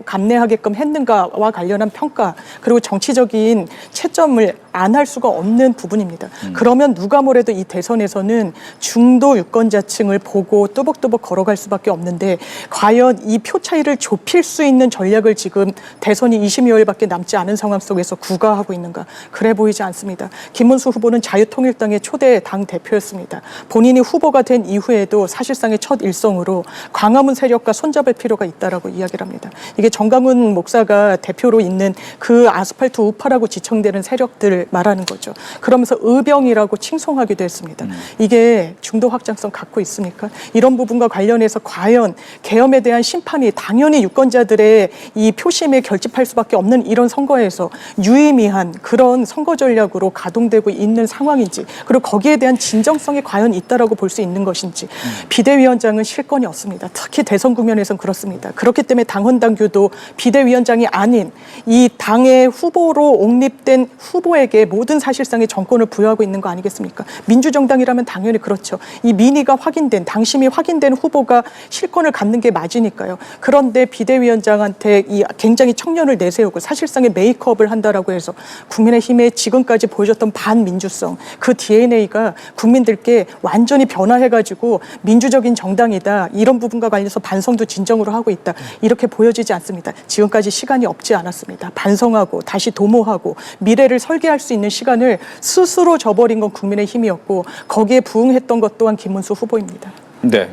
Speaker 3: 감내하게끔 했는가와 관련한 평가 그리고 정치적인 채점을 안 할 수가 없는 부분입니다. 그러면 누가 뭐래도 이 대선에서는 중도 유권자층을 보고 뚜벅뚜벅 걸어갈 수밖에 없는데 과연 이 표 차이를 좁히는 입힐 수 있는 전략을 지금 대선이 20여일밖에 남지 않은 상황 속에서 구가하고 있는가? 그래 보이지 않습니다. 김문수 후보는 자유통일당의 초대 당 대표였습니다. 본인이 후보가 된 이후에도 사실상의 첫 일성으로 광화문 세력과 손잡을 필요가 있다라고 이야기를 합니다. 이게 정강훈 목사가 대표로 있는 그 아스팔트 우파라고 지칭되는 세력들 말하는 거죠. 그러면서 의병이라고 칭송하기도 했습니다. 이게 중도 확장성 갖고 있습니까? 이런 부분과 관련해서 과연 계엄에 대한 심판이 당연히 유권자들의 이 표심에 결집할 수밖에 없는 이런 선거에서 유의미한 그런 선거 전략으로 가동되고 있는 상황인지, 그리고 거기에 대한 진정성이 과연 있다라고 볼 수 있는 것인지. 비대위원장은 실권이 없습니다. 특히 대선 국면에서는 그렇습니다. 그렇기 때문에 당헌 당규도 비대위원장이 아닌 이 당의 후보로 옹립된 후보에게 모든 사실상의 정권을 부여하고 있는 거 아니겠습니까? 민주정당이라면 당연히 그렇죠. 이 민의가 확인된, 당심이 확인된 후보가 실권을 갖는 게 맞으니까요. 그런데 비대위원장한테 이 굉장히 청년을 내세우고 사실상의 메이크업을 한다라고 해서 국민의힘의 지금까지 보여줬던 반민주성, 그 DNA가 국민들께 완전히 변화해가지고 민주적인 정당이다, 이런 부분과 관련해서 반성도 진정으로 하고 있다, 이렇게 보여지지 않습니다. 지금까지 시간이 없지 않았습니다. 반성하고 다시 도모하고 미래를 설계할 수 있는 시간을 스스로 저버린 건 국민의힘이었고, 거기에 부응했던 것 또한 김문수 후보입니다.
Speaker 1: 네.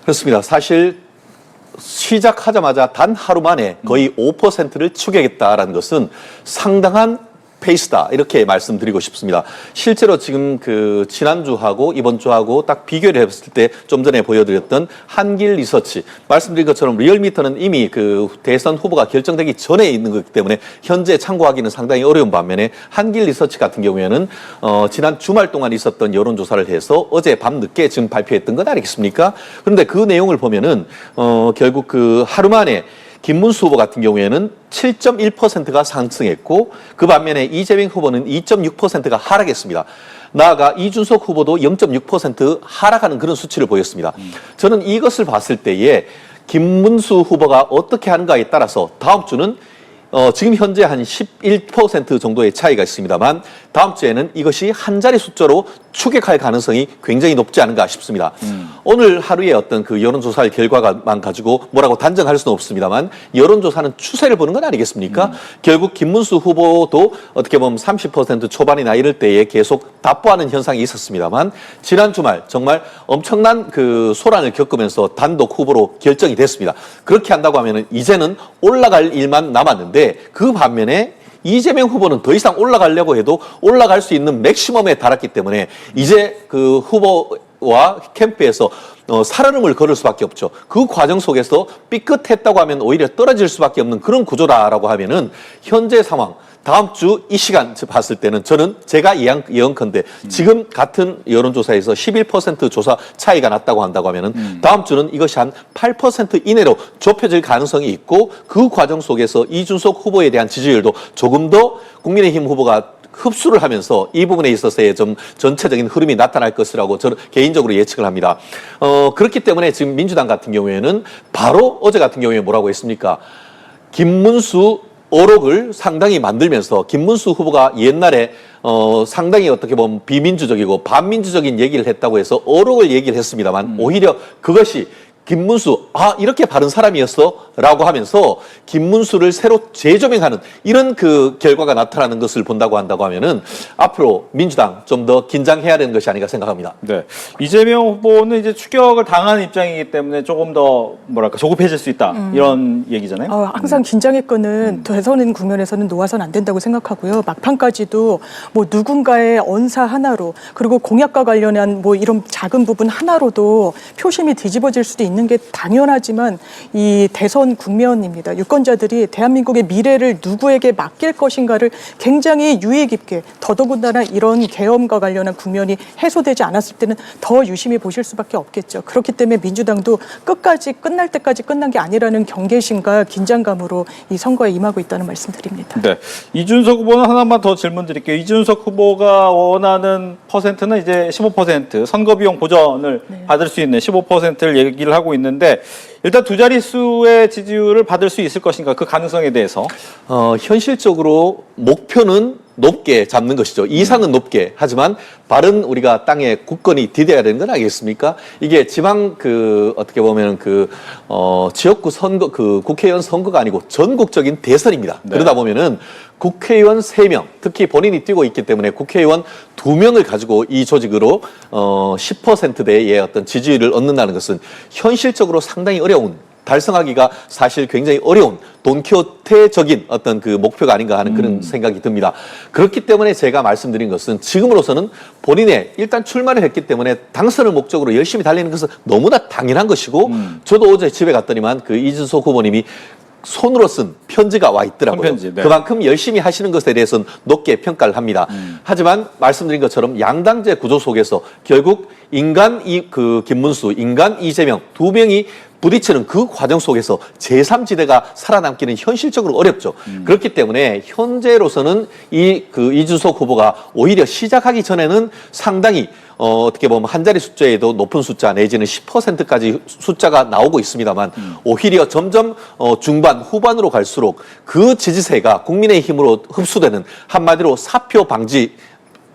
Speaker 2: 그렇습니다. 사실 시작하자마자 단 하루 만에 거의 5%를 추격했다라는 것은 상당한 페이스다, 이렇게 말씀드리고 싶습니다. 실제로 지금 그 지난주하고 이번 주하고 딱 비교를 해봤을 때 좀 전에 보여드렸던 한길 리서치, 말씀드린 것처럼 리얼미터는 이미 그 대선 후보가 결정되기 전에 있는 거기 때문에 현재 참고하기는 상당히 어려운 반면에 한길 리서치 같은 경우에는 지난 주말 동안 있었던 여론조사를 해서 어제 밤 늦게 지금 발표했던 것 아니겠습니까? 그런데 그 내용을 보면은 결국 그 하루 만에 김문수 후보 같은 경우에는 7.1%가 상승했고, 그 반면에 이재명 후보는 2.6%가 하락했습니다. 나아가 이준석 후보도 0.6% 하락하는 그런 수치를 보였습니다. 저는 이것을 봤을 때에 김문수 후보가 어떻게 하는가에 따라서 다음 주는 지금 현재 한 11% 정도의 차이가 있습니다만 다음 주에는 이것이 한 자리 숫자로 추격할 가능성이 굉장히 높지 않은가 싶습니다. 오늘 하루의 어떤 그 여론조사 결과만 가지고 뭐라고 단정할 수는 없습니다만 여론조사는 추세를 보는 건 아니겠습니까? 결국 김문수 후보도 어떻게 보면 30% 초반이나 이럴 때에 계속 답보하는 현상이 있었습니다만 지난 주말 정말 엄청난 그 소란을 겪으면서 단독 후보로 결정이 됐습니다. 그렇게 한다고 하면은 이제는 올라갈 일만 남았는데 그 반면에 이재명 후보는 더 이상 올라가려고 해도 올라갈 수 있는 맥시멈에 달았기 때문에 이제 그 후보와 캠프에서 살얼음을 걸을 수밖에 없죠. 그 과정 속에서 삐끗했다고 하면 오히려 떨어질 수밖에 없는 그런 구조다라고 하면은 현재 상황, 다음 주 이 시간 봤을 때는 저는 제가 예언컨대 지금 같은 여론조사에서 11% 조사 차이가 났다고 한다고 하면은 다음 주는 이것이 한 8% 이내로 좁혀질 가능성이 있고 그 과정 속에서 이준석 후보에 대한 지지율도 조금 더 국민의힘 후보가 흡수를 하면서 이 부분에 있어서의 좀 전체적인 흐름이 나타날 것이라고 저는 개인적으로 예측을 합니다. 그렇기 때문에 지금 민주당 같은 경우에는 바로 어제 같은 경우에 뭐라고 했습니까? 김문수 어록을 상당히 만들면서 김문수 후보가 옛날에 상당히 어떻게 보면 비민주적이고 반민주적인 얘기를 했다고 해서 어록을 얘기를 했습니다만 오히려 그것이 김문수, 이렇게 바른 사람이었어? 라고 하면서 김문수를 새로 재조명하는 이런 그 결과가 나타나는 것을 본다고 한다고 하면은 앞으로 민주당 좀 더 긴장해야 되는 것이 아닌가 생각합니다.
Speaker 1: 네. 이재명 후보는 이제 추격을 당한 입장이기 때문에 조금 더 뭐랄까 조급해질 수 있다. 이런 얘기잖아요.
Speaker 3: 항상 긴장의 끈은 대선 국면에서는 놓아서는 안 된다고 생각하고요. 막판까지도 뭐 누군가의 언사 하나로 그리고 공약과 관련한 뭐 이런 작은 부분 하나로도 표심이 뒤집어질 수도 있는 게 당연하지만 이 대선 국면입니다. 유권자들이 대한민국의 미래를 누구에게 맡길 것인가를 굉장히 유의 깊게, 더더군다나 이런 계엄과 관련한 국면이 해소되지 않았을 때는 더 유심히 보실 수밖에 없겠죠. 그렇기 때문에 민주당도 끝까지 끝날 때까지 끝난 게 아니라는 경계심과 긴장감으로 이 선거에 임하고 있다는 말씀드립니다.
Speaker 1: 네. 이준석 후보는 하나만 더 질문 드릴게요. 이준석 후보가 원하는 퍼센트는 이제 15% 선거비용 보전을 받을 수 있는 15%를 얘기를 하고 있는데 일단 두 자릿수의 지지율을 받을 수 있을 것인가 그 가능성에 대해서.
Speaker 2: 현실적으로 목표는 높게 잡는 것이죠. 이상은 높게. 하지만 바른 우리가 땅에 굳건히 디뎌야 되는 건 아니겠습니까? 이게 지방 어떻게 보면 지역구 선거, 국회의원 선거가 아니고 전국적인 대선입니다.
Speaker 1: 네.
Speaker 2: 그러다 보면은 국회의원 3명, 특히 본인이 뛰고 있기 때문에 국회의원 2명을 가지고 이 조직으로 10%대의 어떤 지지율을 얻는다는 것은 현실적으로 상당히 어려운, 달성하기가 사실 굉장히 어려운 돈키호테적인 어떤 목표가 아닌가 하는 그런 생각이 듭니다. 그렇기 때문에 제가 말씀드린 것은 지금으로서는 본인의 일단 출마를 했기 때문에 당선을 목적으로 열심히 달리는 것은 너무나 당연한 것이고 저도 어제 집에 갔더니만 이준석 후보님이 손으로 쓴 편지가 와 있더라고요.
Speaker 1: 손편지, 네.
Speaker 2: 그만큼 열심히 하시는 것에 대해서는 높게 평가를 합니다. 하지만 말씀드린 것처럼 양당제 구조 속에서 결국 김문수, 이재명 두 명이 부딪히는 그 과정 속에서 제3지대가 살아남기는 현실적으로 어렵죠. 그렇기 때문에 현재로서는 이준석 후보가 오히려 시작하기 전에는 상당히 어떻게 보면 한 자리 숫자에도 높은 숫자 내지는 10%까지 숫자가 나오고 있습니다만 오히려 점점 중반, 후반으로 갈수록 그 지지세가 국민의힘으로 흡수되는 한마디로 사표 방지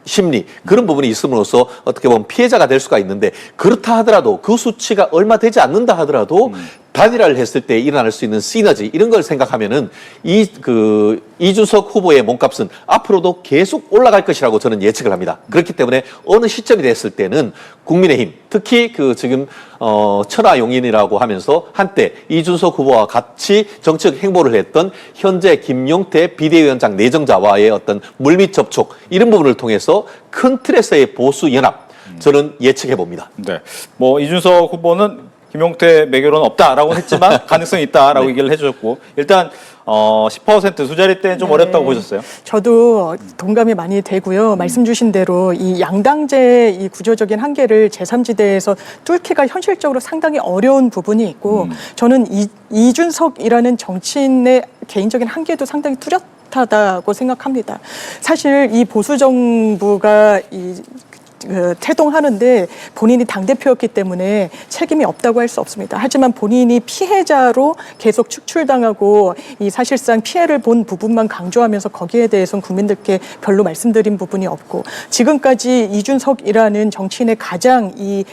Speaker 2: 심리 그런 부분이 있음으로써 어떻게 보면 피해자가 될 수가 있는데 그렇다 하더라도 그 수치가 얼마 되지 않는다 하더라도 단일화를 했을 때 일어날 수 있는 시너지 이런 걸 생각하면은 이준석 후보의 몸값은 앞으로도 계속 올라갈 것이라고 저는 예측을 합니다. 그렇기 때문에 어느 시점이 됐을 때는 국민의힘 특히 지금 천하용인이라고 하면서 한때 이준석 후보와 같이 정책 행보를 했던 현재 김용태 비대위원장 내정자와의 어떤 물밑 접촉 이런 부분을 통해서 큰 틀에서의 보수 연합 저는 예측해 봅니다.
Speaker 1: 네. 이준석 후보는 김용태 매결은 없다라고 했지만 가능성이 있다라고
Speaker 2: 네.
Speaker 1: 얘기를 해주셨고 일단 10% 수자리 때는 좀 어렵다고 보셨어요?
Speaker 3: 저도 동감이 많이 되고요. 말씀 주신 대로 이 양당제 이 구조적인 한계를 제3지대에서 뚫기가 현실적으로 상당히 어려운 부분이 있고 저는 이준석이라는 정치인의 개인적인 한계도 상당히 뚜렷하다고 생각합니다. 사실 이 보수 정부가 태동하는데 본인이 당대표였기 때문에 책임이 없다고 할 수 없습니다. 하지만 본인이 피해자로 계속 축출당하고 이 사실상 피해를 본 부분만 강조하면서 거기에 대해서는 국민들께 별로 말씀드린 부분이 없고 지금까지 이준석이라는 정치인의 가장 이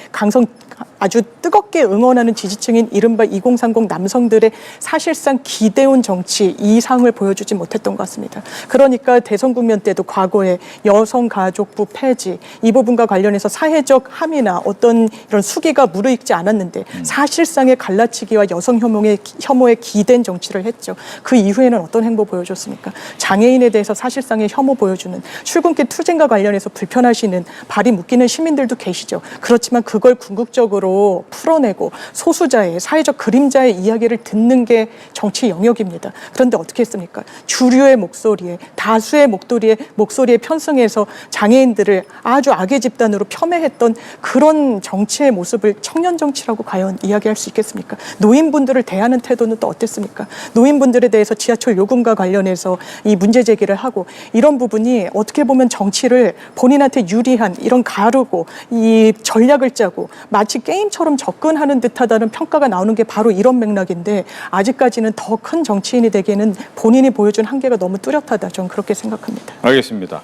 Speaker 3: 아주 뜨겁게 응원하는 지지층인 이른바 2030 남성들의 사실상 기대온 정치 이상을 보여주지 못했던 것 같습니다. 그러니까 대선 국면 때도 과거에 여성가족부 폐지 이 부분과 관련해서 사회적 함의나 어떤 이런 수기가 무르익지 않았는데 사실상의 갈라치기와 여성 혐오에 기댄 정치를 했죠. 그 이후에는 어떤 행보 보여줬습니까? 장애인에 대해서 사실상의 혐오 보여주는 출근길 투쟁과 관련해서 불편하시는 발이 묶이는 시민들도 계시죠. 그렇지만 그걸 궁극적으로 풀어내고 소수자의 사회적 그림자의 이야기를 듣는 게 정치 영역입니다. 그런데 어떻게 했습니까? 주류의 목소리에 다수의 목소리에 편승해서 장애인들을 아주 악의 집단으로 폄훼했던 그런 정치의 모습을 청년 정치라고 과연 이야기할 수 있겠습니까? 노인분들을 대하는 태도는 또 어땠습니까? 노인분들에 대해서 지하철 요금과 관련해서 이 문제 제기를 하고 이런 부분이 어떻게 보면 정치를 본인한테 유리한 이런 가르고 이 전략을 짜고 마치 게임처럼 접근하는 듯하다는 평가가 나오는 게 바로 이런 맥락인데 아직까지는 더 큰 정치인이 되기에는 본인이 보여준 한계가 너무 뚜렷하다. 저는 그렇게 생각합니다.
Speaker 1: 알겠습니다.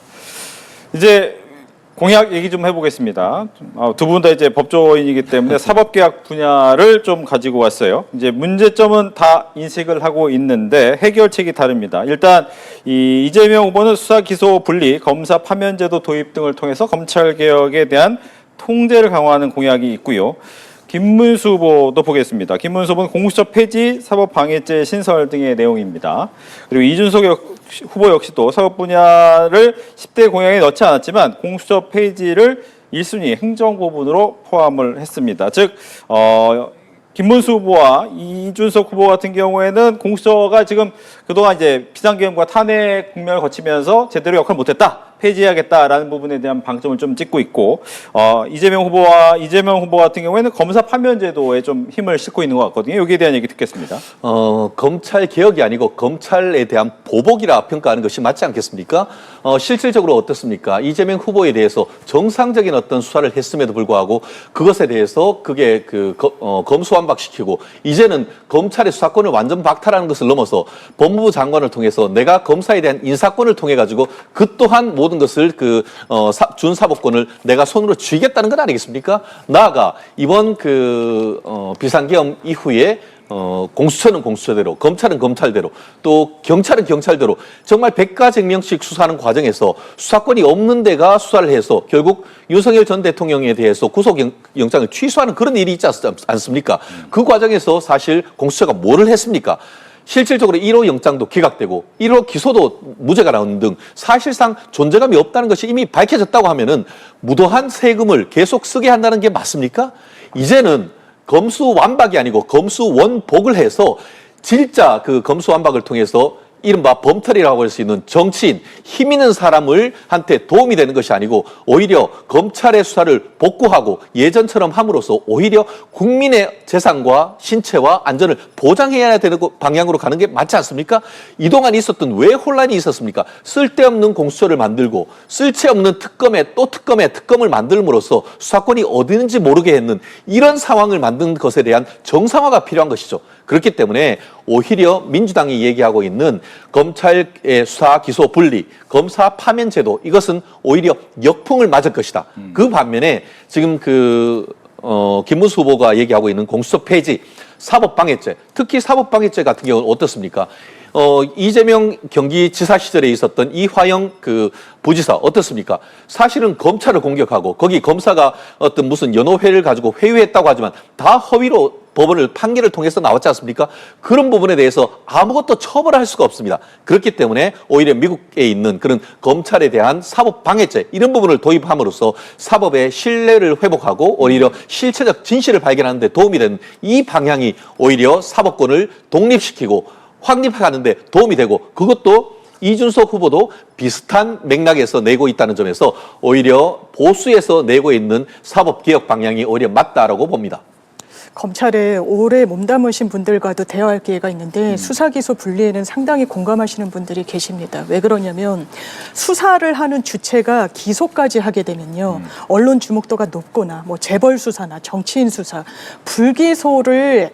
Speaker 1: 이제 공약 얘기 좀 해보겠습니다. 두 분 다 이제 법조인이기 때문에 사법계약 분야를 좀 가지고 왔어요. 이제 문제점은 다 인식을 하고 있는데 해결책이 다릅니다. 일단 이재명 후보는 수사 기소 분리, 검사 파면제도 도입 등을 통해서 검찰 개혁에 대한 통제를 강화하는 공약이 있고요. 김문수 후보도 보겠습니다. 김문수 후보는 공수처 폐지, 사법방해죄 신설 등의 내용입니다. 그리고 이준석 후보 역시도 사법 분야를 10대 공약에 넣지 않았지만 공수처 폐지를 1순위 행정부분으로 포함을 했습니다. 즉 김문수 후보와 이준석 후보 같은 경우에는 공수처가 지금 그동안 이제 비상계엄과 탄핵 국면을 거치면서 제대로 역할을 못했다. 폐지해야겠다라는 부분에 대한 방점을 좀 찍고 있고 이재명 후보 같은 경우에는 검사 파면 제도에 좀 힘을 싣고 있는 것 같거든요. 여기에 대한 얘기 듣겠습니다.
Speaker 2: 검찰 개혁이 아니고 검찰에 대한 보복이라 평가하는 것이 맞지 않겠습니까? 실질적으로 어떻습니까? 이재명 후보에 대해서 정상적인 어떤 수사를 했음에도 불구하고 그것에 대해서 그게 검수완박시키고 이제는 검찰의 수사권을 완전 박탈하는 것을 넘어서 법무부 장관을 통해서 내가 검사에 대한 인사권을 통해 가지고 그 또한 모든 것을 준사법권을 내가 손으로 쥐겠다는 건 아니겠습니까? 나아가 이번 비상계엄 이후에 공수처는 공수처대로, 검찰은 검찰대로, 또 경찰은 경찰대로 정말 백가쟁명식 수사하는 과정에서 수사권이 없는 데가 수사를 해서 결국 윤석열 전 대통령에 대해서 구속영장을 취소하는 그런 일이 있지 않습니까? 그 과정에서 사실 공수처가 뭐를 했습니까? 실질적으로 1호 영장도 기각되고 1호 기소도 무죄가 나오는 등 사실상 존재감이 없다는 것이 이미 밝혀졌다고 하면은 무도한 세금을 계속 쓰게 한다는 게 맞습니까? 이제는 검수완박이 아니고 검수원복을 해서 진짜 그 검수완박을 통해서 이른바 범털이라고 할 수 있는 정치인, 힘 있는 한테 도움이 되는 것이 아니고 오히려 검찰의 수사를 복구하고 예전처럼 함으로써 오히려 국민의 재산과 신체와 안전을 보장해야 되는 방향으로 가는 게 맞지 않습니까? 이동안 있었던 왜 혼란이 있었습니까? 쓸데없는 공수처를 만들고 쓸데없는 특검을 만들므로써 수사권이 어디 있는지 모르게 했는 이런 상황을 만든 것에 대한 정상화가 필요한 것이죠. 그렇기 때문에 오히려 민주당이 얘기하고 있는 검찰의 수사 기소 분리, 검사 파면 제도 이것은 오히려 역풍을 맞을 것이다. 그 반면에 지금 김문수 후보가 얘기하고 있는 공수처 폐지, 사법방해죄, 특히 사법방해죄 같은 경우는 어떻습니까? 이재명 경기지사 시절에 있었던 이화영 부지사 어떻습니까? 사실은 검찰을 공격하고 거기 검사가 어떤 무슨 연호회를 가지고 회유했다고 하지만 다 허위로 판결을 통해서 나왔지 않습니까? 그런 부분에 대해서 아무것도 처벌할 수가 없습니다. 그렇기 때문에 오히려 미국에 있는 그런 검찰에 대한 사법방해죄 이런 부분을 도입함으로써 사법의 신뢰를 회복하고 오히려 실체적 진실을 발견하는 데 도움이 되는 이 방향이 오히려 사법권을 독립시키고 확립하는 데 도움이 되고 그것도 이준석 후보도 비슷한 맥락에서 내고 있다는 점에서 오히려 보수에서 내고 있는 사법개혁 방향이 오히려 맞다라고 봅니다.
Speaker 3: 검찰에 오래 몸담으신 분들과도 대화할 기회가 있는데 수사기소 분리에는 상당히 공감하시는 분들이 계십니다. 왜 그러냐면 수사를 하는 주체가 기소까지 하게 되면요. 언론 주목도가 높거나 뭐 재벌 수사나 정치인 수사, 불기소를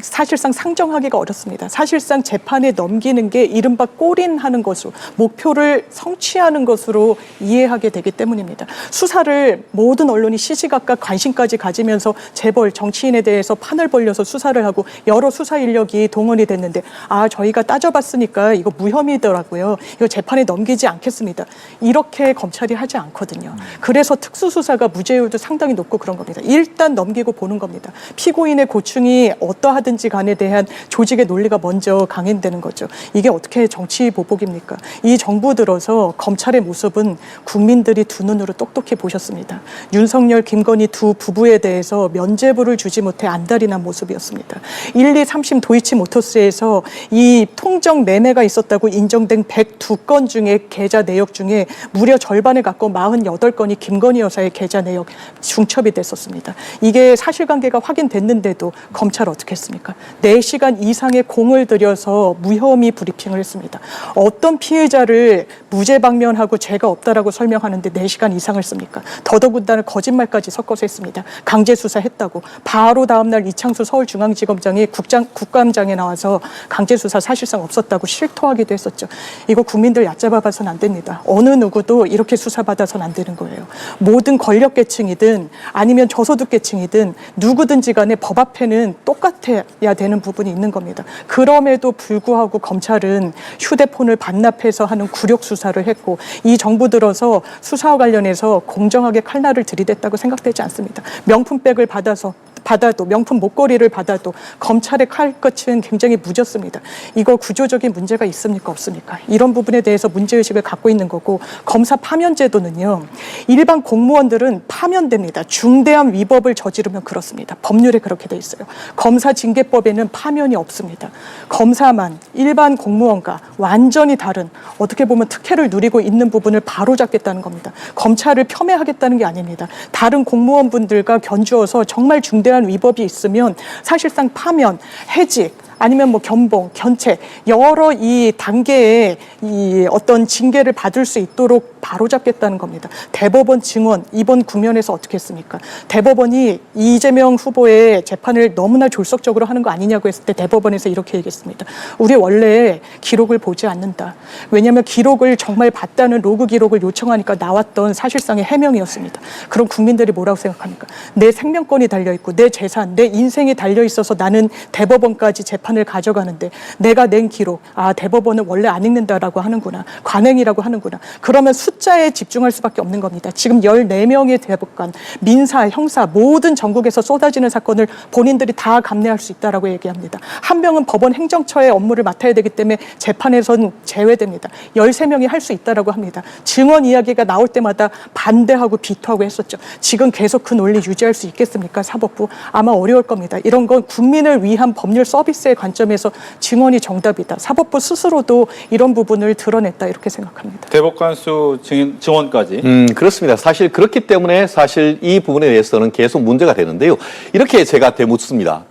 Speaker 3: 사실상 상정하기가 어렵습니다. 사실상 재판에 넘기는 게 이른바 골인하는 것으로 목표를 성취하는 것으로 이해하게 되기 때문입니다. 수사를 모든 언론이 시시각각 관심까지 가지면서 재벌 정치인에 대해서 판을 벌려서 수사를 하고 여러 수사 인력이 동원이 됐는데 저희가 따져봤으니까 이거 무혐의더라고요. 이거 재판에 넘기지 않겠습니다. 이렇게 검찰이 하지 않거든요. 그래서 특수수사가 무죄율도 상당히 높고 그런 겁니다. 일단 넘기고 보는 겁니다. 피고인의 고충이 어떠하든지 간에 대한 조직의 논리가 먼저 강행되는 거죠. 이게 어떻게 정치 보복입니까? 이 정부 들어서 검찰의 모습은 국민들이 두 눈으로 똑똑히 보셨습니다. 윤석열, 김건희 두 부부에 대해서 면죄부를 주지 못해 안달이 난 모습이었습니다. 1, 2, 3심 도이치모터스에서 이 통정 매매가 있었다고 인정된 102건 중에 계좌 내역 중에 무려 절반에 가까운 48건이 김건희 여사의 계좌 내역 중첩이 됐었습니다. 이게 사실관계가 확인됐는데도 검찰 어떻게 했습니까? 4시간 이상의 공을 들여서 무혐의 브리핑을 했습니다. 어떤 피해자를 무죄 방면하고 죄가 없다라고 설명하는데 4시간 이상을 씁니까? 더더군다나 거짓말까지 섞어서 했습니다. 강제 수사했다고. 바로 다음날 이창수 서울중앙지검장이 국감장에 나와서 강제 수사 사실상 없었다고 실토하기도 했었죠. 이거 국민들 얕잡아 봐서는 안 됩니다. 어느 누구도 이렇게 수사받아서는 안 되는 거예요. 모든 권력계층이든 아니면 저소득계층이든 누구든지 간에 법 앞에는 똑같아야 되는 부분이 있는 겁니다. 그럼에도 불구하고 검찰은 휴대폰을 반납해서 하는 굴욕 수사를 했고 이 정부 들어서 수사와 관련해서 공정하게 칼날을 들이댔다고 생각되지 않습니다. 명품백을 받아서 받아도 명품 목걸이를 받아도 검찰의 칼끝은 굉장히 무졌습니다. 이거 구조적인 문제가 있습니까 없습니까? 이런 부분에 대해서 문제의식을 갖고 있는 거고 검사 파면 제도는요. 일반 공무원들은 파면됩니다. 중대한 위법을 저지르면 그렇습니다. 법률에 그렇게 돼 있어요. 검사징계법에는 파면이 없습니다. 검사만 일반 공무원과 완전히 다른 어떻게 보면 특혜를 누리고 있는 부분을 바로잡겠다는 겁니다. 검찰을 폄훼하겠다는 게 아닙니다. 다른 공무원분들과 견주어서 정말 중대한 위법이 있으면 사실상 파면, 해직, 아니면 뭐 견봉, 견책 여러 이 단계의 이 어떤 징계를 받을 수 있도록 바로잡겠다는 겁니다. 대법원 증언 이번 국면에서 어떻게 했습니까? 대법원이 이재명 후보의 재판을 너무나 졸속적으로 하는 거 아니냐고 했을 때 대법원에서 이렇게 얘기했습니다. 우리 원래 기록을 보지 않는다. 왜냐하면 기록을 정말 봤다는 로그 기록을 요청하니까 나왔던 사실상의 해명이었습니다. 그럼 국민들이 뭐라고 생각합니까? 내 생명권이 달려있고 내 재산, 내 인생이 달려있어서 나는 대법원까지 재판을 가져가는데 내가 낸 기록, 아 대법원은 원래 안 읽는다라고 하는구나. 관행이라고 하는구나. 그러면 숫자에 집중할 수밖에 없는 겁니다. 지금 14명의 대법관, 민사, 형사 모든 전국에서 쏟아지는 사건을 본인들이 다 감내할 수 있다라고 얘기합니다. 한 명은 법원 행정처의 업무를 맡아야 되기 때문에 재판에선 제외됩니다. 13명이 할 수 있다라고 합니다. 증언 이야기가 나올 때마다 반대하고 비토하고 했었죠. 지금 계속 그 논리 유지할 수 있겠습니까? 사법부 아마 어려울 겁니다. 이런 건 국민을 위한 법률 서비스의 관점에서 증언이 정답이다. 사법부 스스로도 이런 부분을 드러냈다 이렇게 생각합니다.
Speaker 1: 대법관 수 증언까지.
Speaker 2: 그렇습니다. 사실 그렇기 때문에 사실 이 부분에 대해서는 계속 문제가 되는데요. 이렇게 제가 되묻습니다.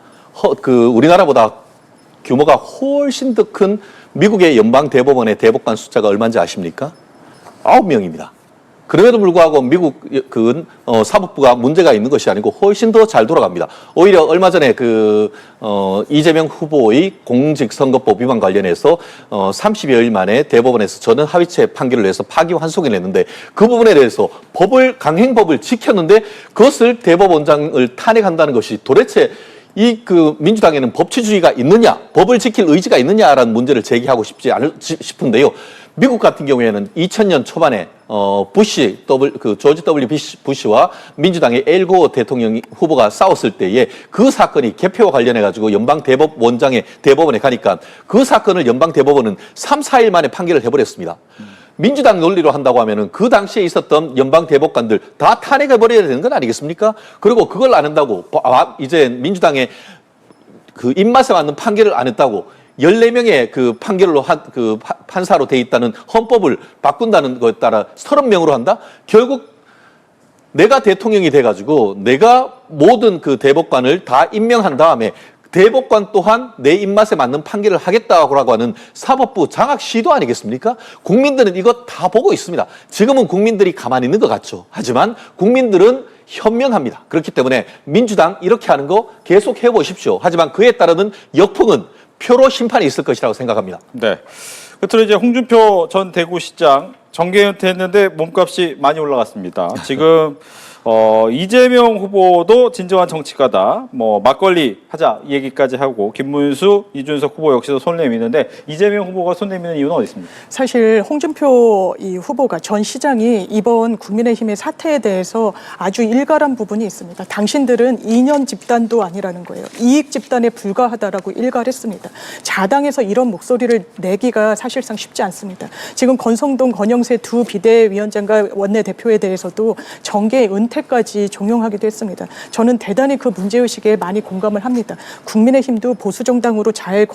Speaker 2: 우리나라보다 규모가 훨씬 더 큰 미국의 연방 대법원의 대법관 숫자가 얼마인지 아십니까? 9명입니다. 그럼에도 불구하고 미국은 사법부가 문제가 있는 것이 아니고 훨씬 더 잘 돌아갑니다. 오히려 얼마 전에 이재명 후보의 공직선거법 위반 관련해서 30여일 만에 대법원에서 저는 하위체 판결을 내서 파기환송을 냈는데 그 부분에 대해서 강행법을 지켰는데 그것을 대법원장을 탄핵한다는 것이 도대체 민주당에는 법치주의가 있느냐, 법을 지킬 의지가 있느냐라는 문제를 제기하고 싶은데요. 미국 같은 경우에는 2000년 초반에 조지 W. 부시와 민주당의 엘고 대통령 후보가 싸웠을 때에 그 사건이 개표와 관련해가지고 대법원에 가니까 그 사건을 연방대법원은 3, 4일 만에 판결을 해버렸습니다. 민주당 논리로 한다고 하면은 그 당시에 있었던 연방 대법관들 다 탄핵해버려야 되는 건 아니겠습니까? 그리고 그걸 안 한다고 이제 민주당의 그 입맛에 맞는 판결을 안 했다고 14명의 그 판결로 판사로 돼 있다는 헌법을 바꾼다는 것에 따라 30명으로 한다? 결국 내가 대통령이 돼가지고 내가 모든 그 대법관을 다 임명한 다음에 대법관 또한 내 입맛에 맞는 판결을 하겠다고 하는 사법부 장악 시도 아니겠습니까? 국민들은 이거 다 보고 있습니다. 지금은 국민들이 가만히 있는 것 같죠. 하지만 국민들은 현명합니다. 그렇기 때문에 민주당 이렇게 하는 거 계속 해보십시오. 하지만 그에 따르는 역풍은 표로 심판이 있을 것이라고 생각합니다.
Speaker 1: 네. 끝으로 이제 홍준표 전 대구시장 정계 은퇴했는데 몸값이 많이 올라갔습니다. 지금 이재명 후보도 진정한 정치가다. 막걸리 하자 이 얘기까지 하고 김문수, 이준석 후보 역시도 손 내미는데 이재명 후보가 손 내미는 이유는 어디 있습니까?
Speaker 3: 사실 홍준표 이 후보가 전 시장이 이번 국민의힘의 사태에 대해서 아주 일갈한 부분이 있습니다. 당신들은 이념 집단도 아니라는 거예요. 이익 집단에 불과하다라고 일갈했습니다. 자당에서 이런 목소리를 내기가 사실상 쉽지 않습니다. 지금 권성동, 권영세 두 비대위원장과 원내대표에 대해서도 정계 은퇴까지 종용하기도 했습니다. 저는 대단히 그 문제의식에 많이 공감을 합니다. 국민의힘도 보수정당으로 잘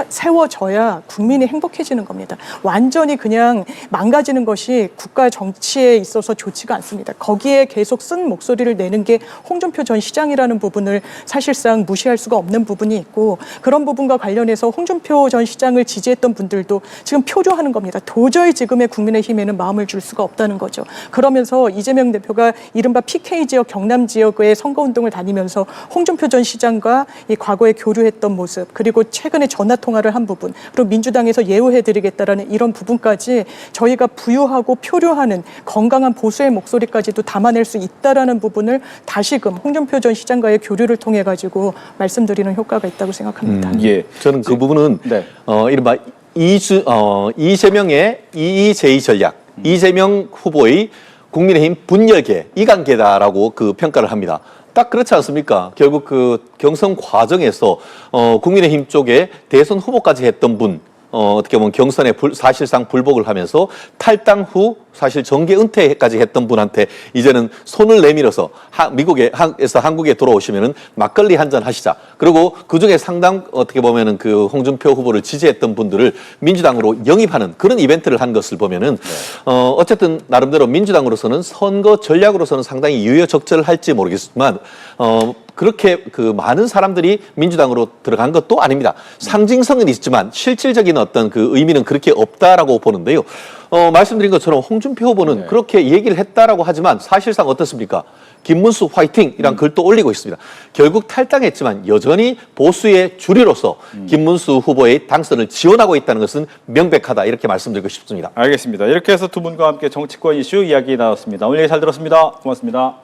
Speaker 3: 세워져야 국민이 행복해지는 겁니다. 완전히 그냥 망가지는 것이 국가 정치에 있어서 좋지가 않습니다. 거기에 계속 쓴 목소리를 내는 게 홍준표 전 시장이라는 부분을 사실상 무시할 수가 없는 부분이 있고 그런 부분과 관련해서 홍준표 전 시장을 지지했던 분들도 지금 표류하는 겁니다. 도저히 지금의 국민의힘에는 마음을 줄 수가 없다는 거죠. 그러면서 이재명 대표가 이른바 PK 지역, 경남 지역의 선거운동을 다니면서 홍준표 전 시장과 이 과거에 교류했던 모습 그리고 최근에 전화통화를 한 부분 그리고 민주당에서 예우해드리겠다라는 이런 부분까지 저희가 부유하고 표류하는 건강한 보수의 목소리까지도 담아낼 수 있다라는 부분을 다시금 홍준표 전 시장과의 교류를 통해 가지고 말씀드리는 효과가 있다고 생각합니다.
Speaker 2: 예, 저는 그 부분은
Speaker 1: 네.
Speaker 2: 이른바 이재명의 이의제의 전략, 이재명 후보의 국민의힘 분열계, 이관계다라고 그 평가를 합니다. 딱 그렇지 않습니까? 결국 그 경선 과정에서 국민의힘 쪽에 대선 후보까지 했던 분, 어떻게 보면 경선에 사실상 불복을 하면서 탈당 후 사실 정계 은퇴까지 했던 분한테 이제는 손을 내밀어서 미국에서 한국에 돌아오시면은 막걸리 한 잔 하시자. 그리고 그 중에 상당 어떻게 보면은 그 홍준표 후보를 지지했던 분들을 민주당으로 영입하는 그런 이벤트를 한 것을 보면은 어쨌든 나름대로 민주당으로서는 선거 전략으로서는 상당히 유효적절할지 모르겠지만 그렇게 그 많은 사람들이 민주당으로 들어간 것도 아닙니다. 상징성은 있지만 실질적인 어떤 그 의미는 그렇게 없다라고 보는데요. 말씀드린 것처럼 홍준표 후보는 그렇게 얘기를 했다라고 하지만 사실상 어떻습니까? 김문수 화이팅이란 글도 올리고 있습니다. 결국 탈당했지만 여전히 보수의 주류로서 김문수 후보의 당선을 지원하고 있다는 것은 명백하다 이렇게 말씀드리고 싶습니다.
Speaker 1: 알겠습니다. 이렇게 해서 두 분과 함께 정치권 이슈 이야기 나눴습니다. 오늘 얘기 잘 들었습니다. 고맙습니다.